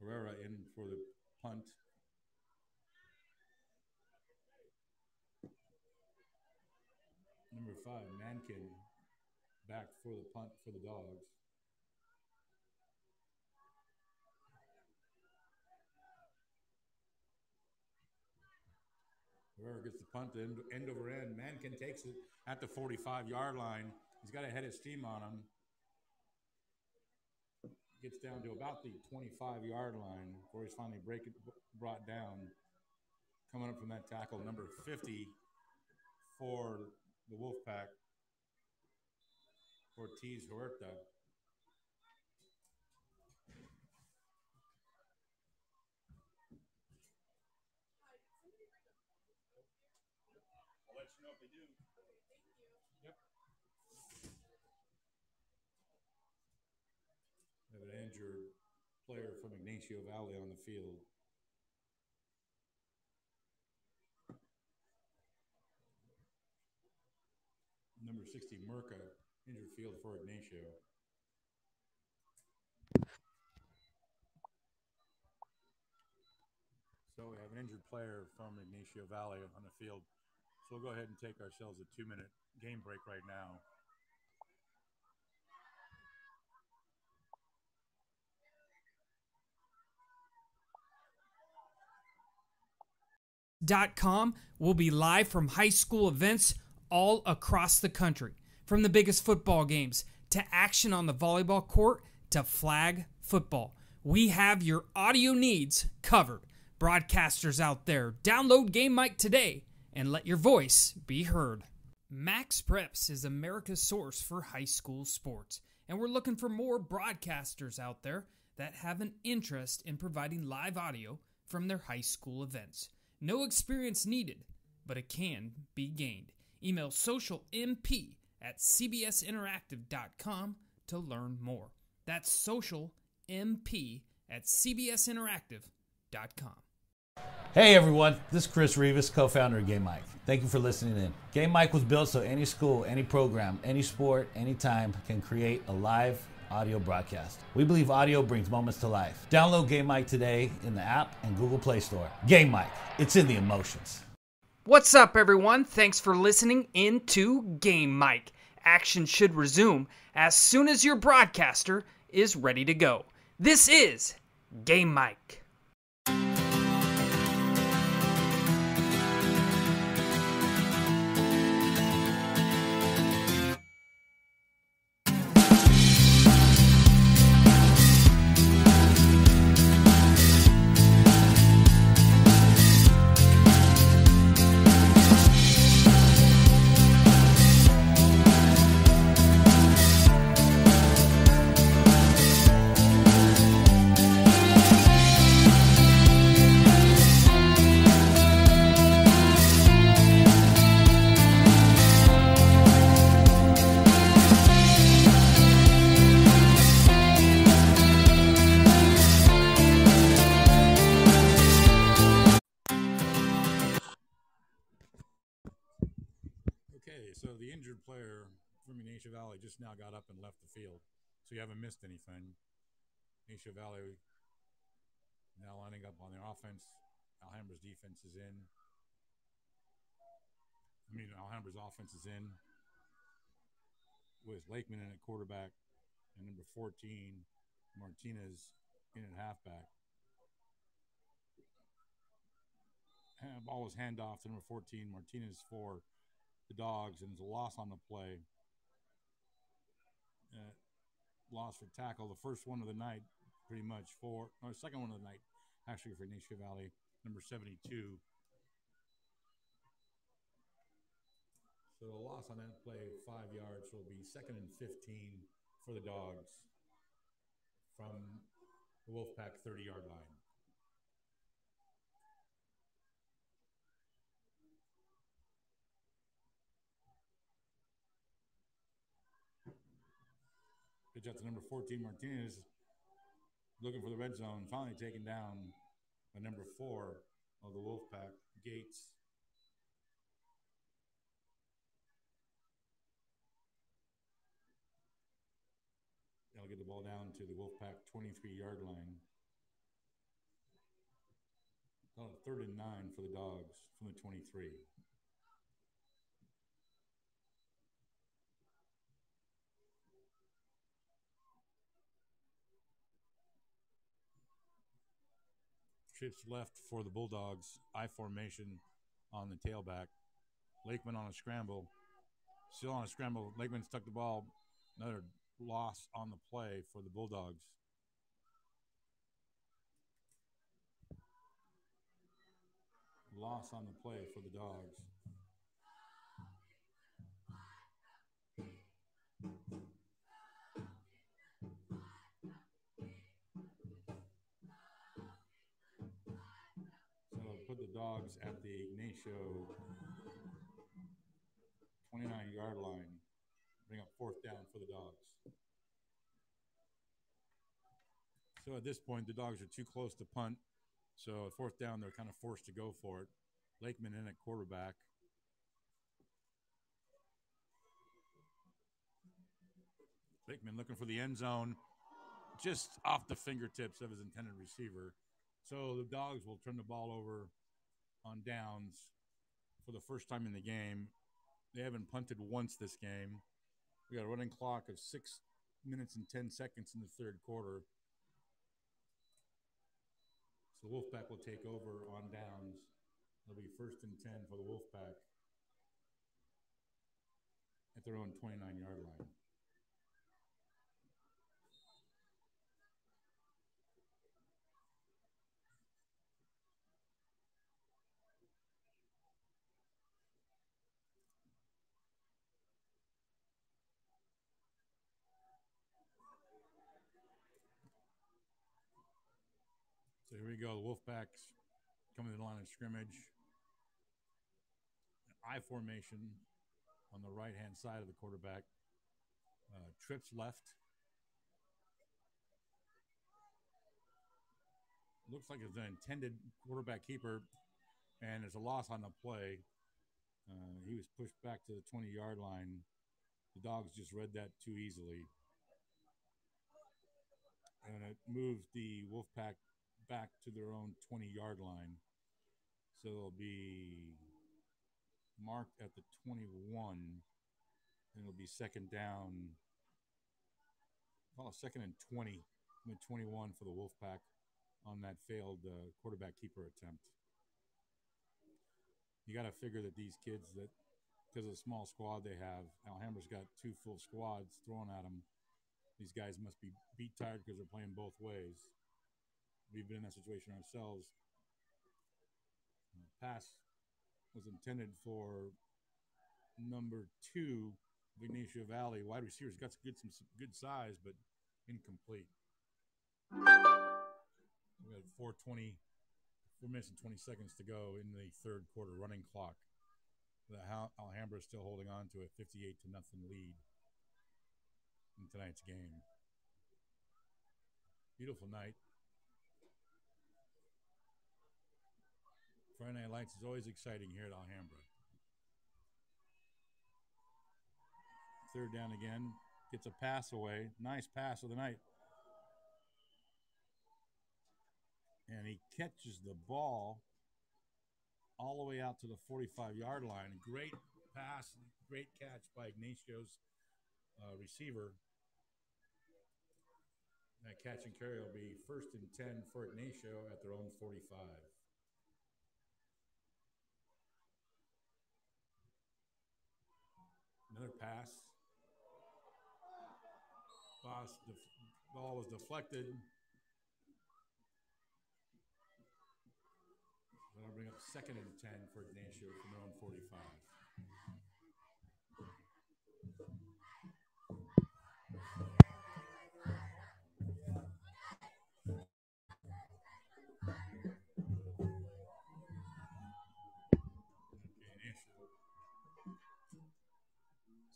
Herrera in for the punt. Number 5, Mankin, back for the punt for the Dogs. Herrera gets the punt end over end. Mankin takes it at the 45-yard line. He's got a head of steam on him. Gets down to about the 25-yard line before he's finally brought down. Coming up from that tackle, number 50 for the Wolfpack, Ortiz Huerta. I'll let you know if they do. Yep. We have an injured player from Ygnaico Valley on the field. Number 60, Merca, injured field for Ygnaico. So we have an injured player from Ygnaico Valley on the field. So we'll go ahead and take ourselves a 2-minute game break right now. .com will be live from high school events all across the country. From the biggest football games to action on the volleyball court to flag football. We have your audio needs covered. Broadcasters out there, download Game Mic today and let your voice be heard. Max Preps is America's source for high school sports, and we're looking for more broadcasters out there that have an interest in providing live audio from their high school events. No experience needed, but it can be gained. Email socialmp@cbsinteractive.com to learn more. That's socialmp@cbsinteractive.com. Hey everyone, this is Chris Rivas, co-founder of Game Mic. Thank you for listening in. Game Mic was built so any school, any program, any sport, anytime can create a live audio broadcast. We believe audio brings moments to life. Download Game Mic today in the app and Google Play Store. Game Mic, it's in the emotions. What's up, everyone? Thanks for listening into Game Mic. Action should resume as soon as your broadcaster is ready to go. This is Game Mic. player from Ignacio Valley just now got up and left the field, so you haven't missed anything. Ignacio Valley now lining up on their offense. Alhambra's defense is in. Alhambra's offense is in with Lakeman in at quarterback and number 14, Martinez, in at halfback. Ball was handoff to number 14, Martinez, for the Dogs, and it's a loss on the play. Loss for tackle, the first one of the night, pretty much second one of the night, actually, for Ignacio Valley, number 72. So a loss on that play, 5 yards, will be 2nd and 15 for the Dogs from the Wolfpack 30-yard line. Pitch out to number 14, Martinez, looking for the red zone, finally taken down by number 4 of the Wolfpack, Gates. They'll get the ball down to the Wolfpack 23-yard line. 3rd and 9 for the Dogs from the 23. Trips left for the Bulldogs. I formation on the tailback. Lakeman on a scramble. Still on a scramble. Lakeman stuck the ball. Another loss on the play for the Bulldogs. Loss on the play for the Dogs. So put the Dogs at the Ignacio 29-yard line. Bring up 4th down for the Dogs. So at this point, the Dogs are too close to punt. So at 4th down, they're kind of forced to go for it. Lakeman in at quarterback. Lakeman looking for the end zone, just off the fingertips of his intended receiver. So the Dogs will turn the ball over on downs for the first time in the game. They haven't punted once this game. We got a running clock of 6 minutes and 10 seconds in the 3rd quarter. So Wolfpack will take over on downs. It'll be 1st and 10 for the Wolfpack at their own 29-yard line. So here we go. The Wolfpacks coming to the line of scrimmage. I formation on the right-hand side of the quarterback. Trips left. Looks like it's an intended quarterback keeper, and there's a loss on the play. He was pushed back to the 20-yard line. The Dogs just read that too easily. And it moved the Wolfpack back to their own 20-yard line. So it'll be marked at the 21, and it'll be 2nd down. 2nd and 20, and 21 for the Wolfpack on that failed quarterback keeper attempt. You got to figure that these kids, that because of the small squad they have, Alhambra's got 2 full squads thrown at them. These guys must be beat tired because they're playing both ways. We've been in that situation ourselves. Pass was intended for number 2, Ignacio Valley. Wide receiver's got some good size, but incomplete. We got 4 minutes and 20 seconds to go in the 3rd quarter running clock. Alhambra is still holding on to a 58-0 lead in tonight's game. Beautiful night. Friday Night Lights is always exciting here at Alhambra. Third down again. Gets a pass away. Nice pass of the night. And he catches the ball all the way out to the 45-yard line. Great pass, great catch by Ygnaico's receiver. That catch and carry will be 1st and 10 for Ygnaico at their own 45. Another pass. Ball was deflected. That'll bring up 2nd and 10 for Ygnaico from their own 45.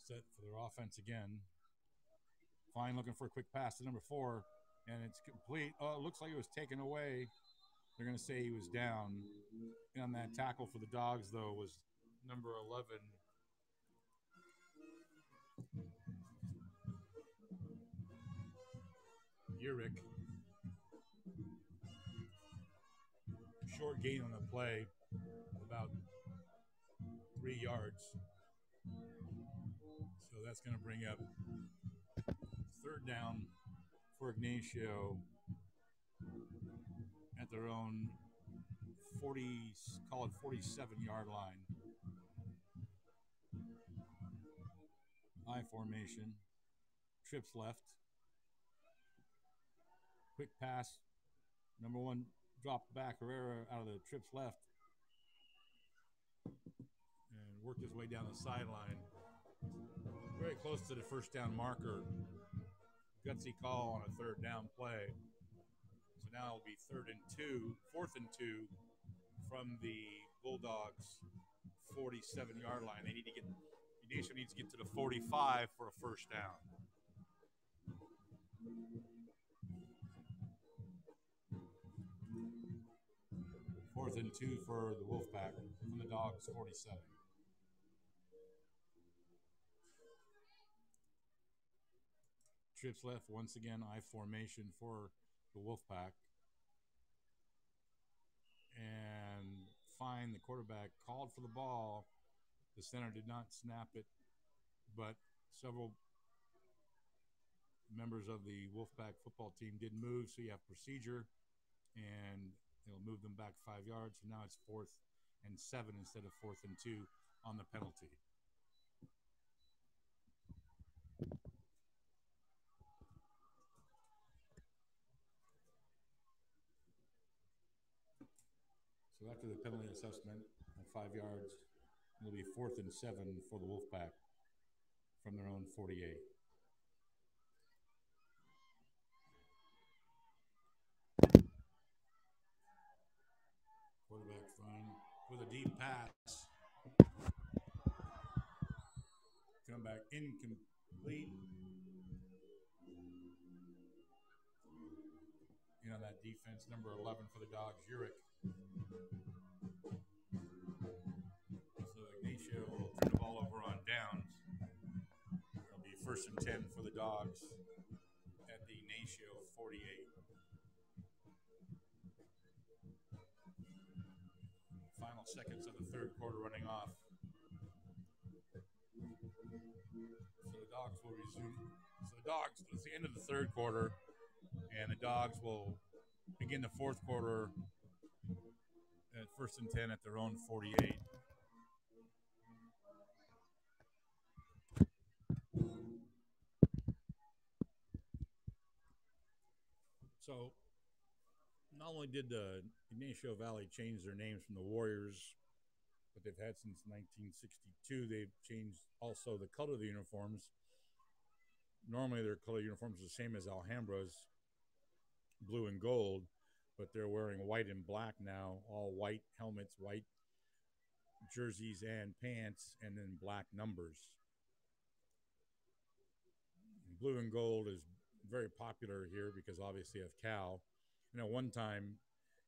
Set for their offense again. Fine, looking for a quick pass to number 4, and it's complete. Oh, it looks like it was taken away. They're going to say he was down. And on that tackle for the Dogs, though, was number 11. Ygnaico. Short gain on the play, about 3 yards. So that's going to bring up 3rd down for Ygnaico at their own 47-yard line. I formation. Trips left. Quick pass. Number 1 dropped back. Herrera out of the trips left. And worked his way down the sideline. Very close to the 1st down marker. Gutsy call on a 3rd down play. So now it'll be 4th and 2 from the Bulldogs' 47-yard line. Ygnaico needs to get to the 45 for a 1st down. Fourth and 2 for the Wolfpack from the Dogs' 47. Trips left once again. I formation for the Wolfpack. And Fine, the quarterback, called for the ball. The center did not snap it, but several members of the Wolfpack football team did move, so you have procedure, and it'll move them back 5 yards. So now it's 4th and 7 instead of 4th and 2 on the penalty. So after the penalty assessment of 5 yards, it'll be 4th and 7 for the Wolfpack from their own 48. Quarterback Fine with a deep pass. Come back incomplete. You know, that defense, number 11 for the Dogs, Ygnaico. So Ygnaico will turn the ball over on downs. It'll be 1st and 10 for the Dogs at the Ygnaico 48. Final seconds of the 3rd quarter running off. So the Dogs will resume. It's the end of the 3rd quarter, and the Dogs will begin the 4th quarter at 1st and 10 at their own 48. So not only did the Ygnaico Valley change their names from the Warriors, but they've had since 1962, they've changed also the color of the uniforms. Normally their color uniforms are the same as Alhambra's, blue and gold, but they're wearing white and black now, all white helmets, white jerseys and pants, and then black numbers. Blue and gold is very popular here because obviously of Cal. And at one time,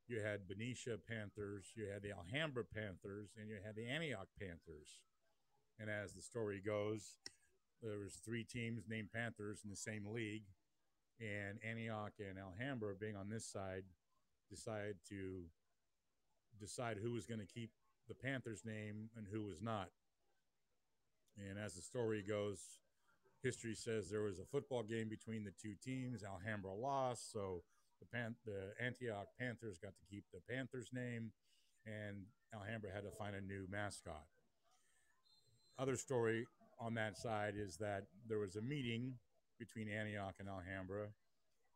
you had Benicia Panthers, you had the Alhambra Panthers, and you had the Antioch Panthers. And as the story goes, there was 3 teams named Panthers in the same league, and Antioch and Alhambra, being on this side, decided to decide who was going to keep the Panthers name and who was not. And as the story goes, history says there was a football game between the 2 teams. Alhambra lost, so the Antioch Panthers got to keep the Panthers name, and Alhambra had to find a new mascot. Other story on that side is that there was a meeting between Antioch and Alhambra,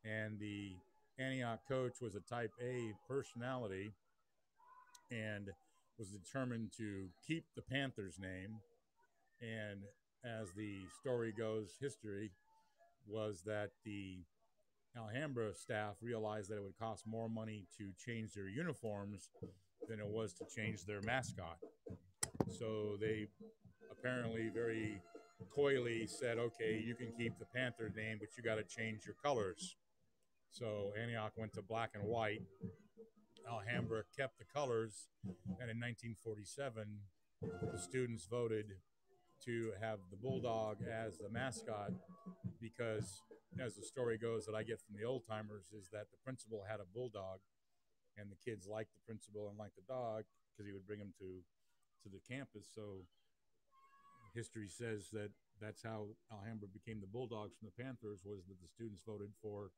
and the Antioch coach was a type A personality and was determined to keep the Panthers name. And as the story goes, history was that the Alhambra staff realized that it would cost more money to change their uniforms than it was to change their mascot. So they apparently very coyly said, okay, you can keep the Panther name, but you got to change your colors. So Antioch went to black and white. Alhambra kept the colors. And in 1947, the students voted to have the bulldog as the mascot because, as the story goes that I get from the old timers, is that the principal had a bulldog and the kids liked the principal and liked the dog because he would bring them to the campus. So history says that that's how Alhambra became the Bulldogs from the Panthers, was that the students voted for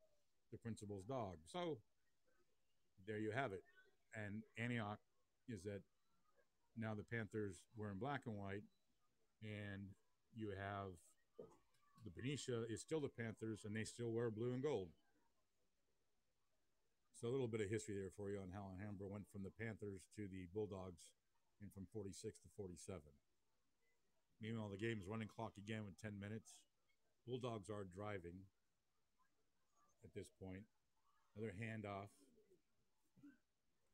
the principal's dog. So there you have it. And Antioch is that now the Panthers were in black and white, and you have the Benicia is still the Panthers, and they still wear blue and gold. So a little bit of history there for you on how Alhambra went from the Panthers to the Bulldogs and from 46 to 47. Meanwhile, the game's running clock again with 10 minutes. Bulldogs are driving at this point. Another handoff.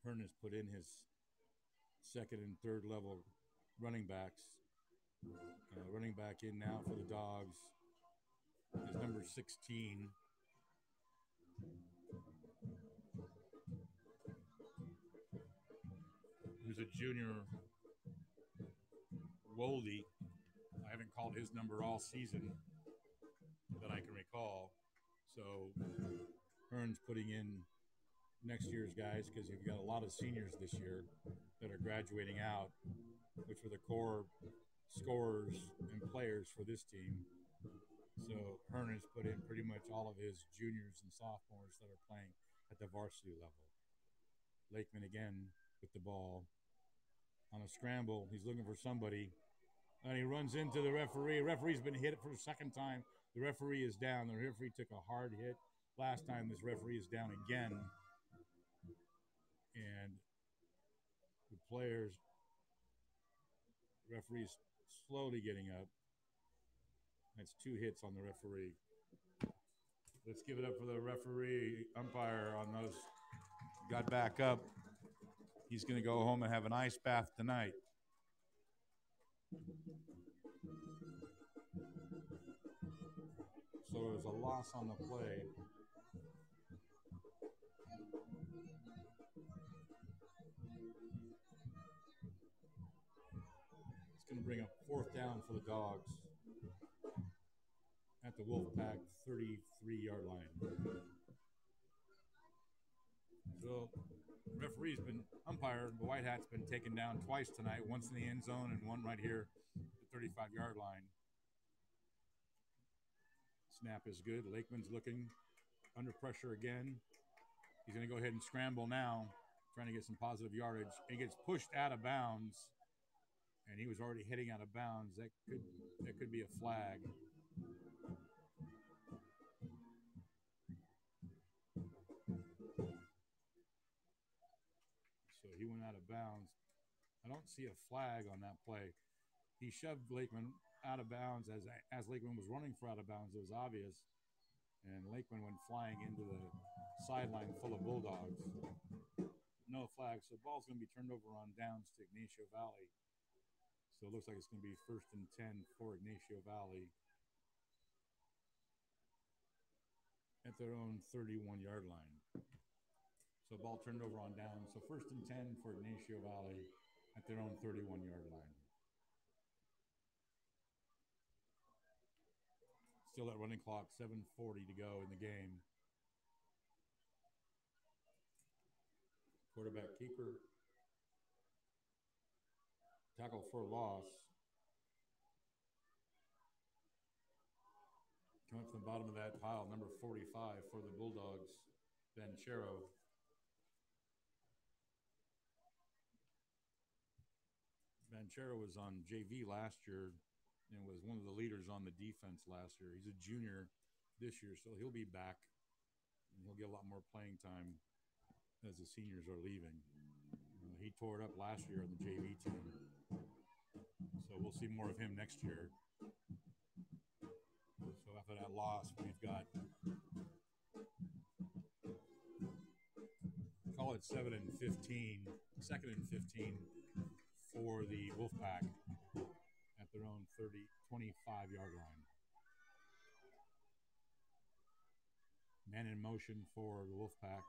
Hearn has put in his second and third level running backs. Running back in now for the Dogs is number 16. Who's a junior, Woldy. I haven't called his number all season that I can recall. So Hearn's putting in next year's guys because you've got a lot of seniors this year that are graduating out, which were the core scorers and players for this team. So Hearn has put in pretty much all of his juniors and sophomores that are playing at the varsity level. Lakeman again with the ball on a scramble. He's looking for somebody, and he runs into the referee. The referee's been hit for the second time. The referee is down. The referee took a hard hit last time. This referee is down again. And the players, referee's slowly getting up. That's 2 hits on the referee. Let's give it up for the referee, umpire on those. Got back up. He's going to go home and have an ice bath tonight. So there's a loss on the play. It's going to bring up 4th down for the Dogs at the Wolfpack 33-yard line. So referee's been umpired. The White Hat's been taken down twice tonight, once in the end zone and one right here at the 35-yard line. Snap is good. Lakeman's looking under pressure again. He's going to go ahead and scramble now, trying to get some positive yardage. He gets pushed out of bounds, and he was already heading out of bounds. That could be a flag. So he went out of bounds. I don't see a flag on that play. He shoved Lakeman out of bounds as Lakeman was running for out of bounds. It was obvious. And Lakeman went flying into the sideline full of Bulldogs. No flag. So the ball's going to be turned over on downs to Ignacio Valley. So it looks like it's going to be 1st and 10 for Ignacio Valley at their own 31-yard line. So ball turned over on down. So 1st and 10 for Ignacio Valley at their own 31-yard line. Still at running clock, 7:40 to go in the game. Quarterback keeper. Tackle for loss. Coming from the bottom of that pile, number 45 for the Bulldogs, Banchero. Banchero was on JV last year and was one of the leaders on the defense last year. He's a junior this year, so he'll be back. And he'll get a lot more playing time as the seniors are leaving. He tore it up last year on the JV team. So we'll see more of him next year. So after that loss, we've got, call it 7 and 15, 2nd and 15 for the Wolfpack at their own 25-yard line. Man in motion for the Wolfpack.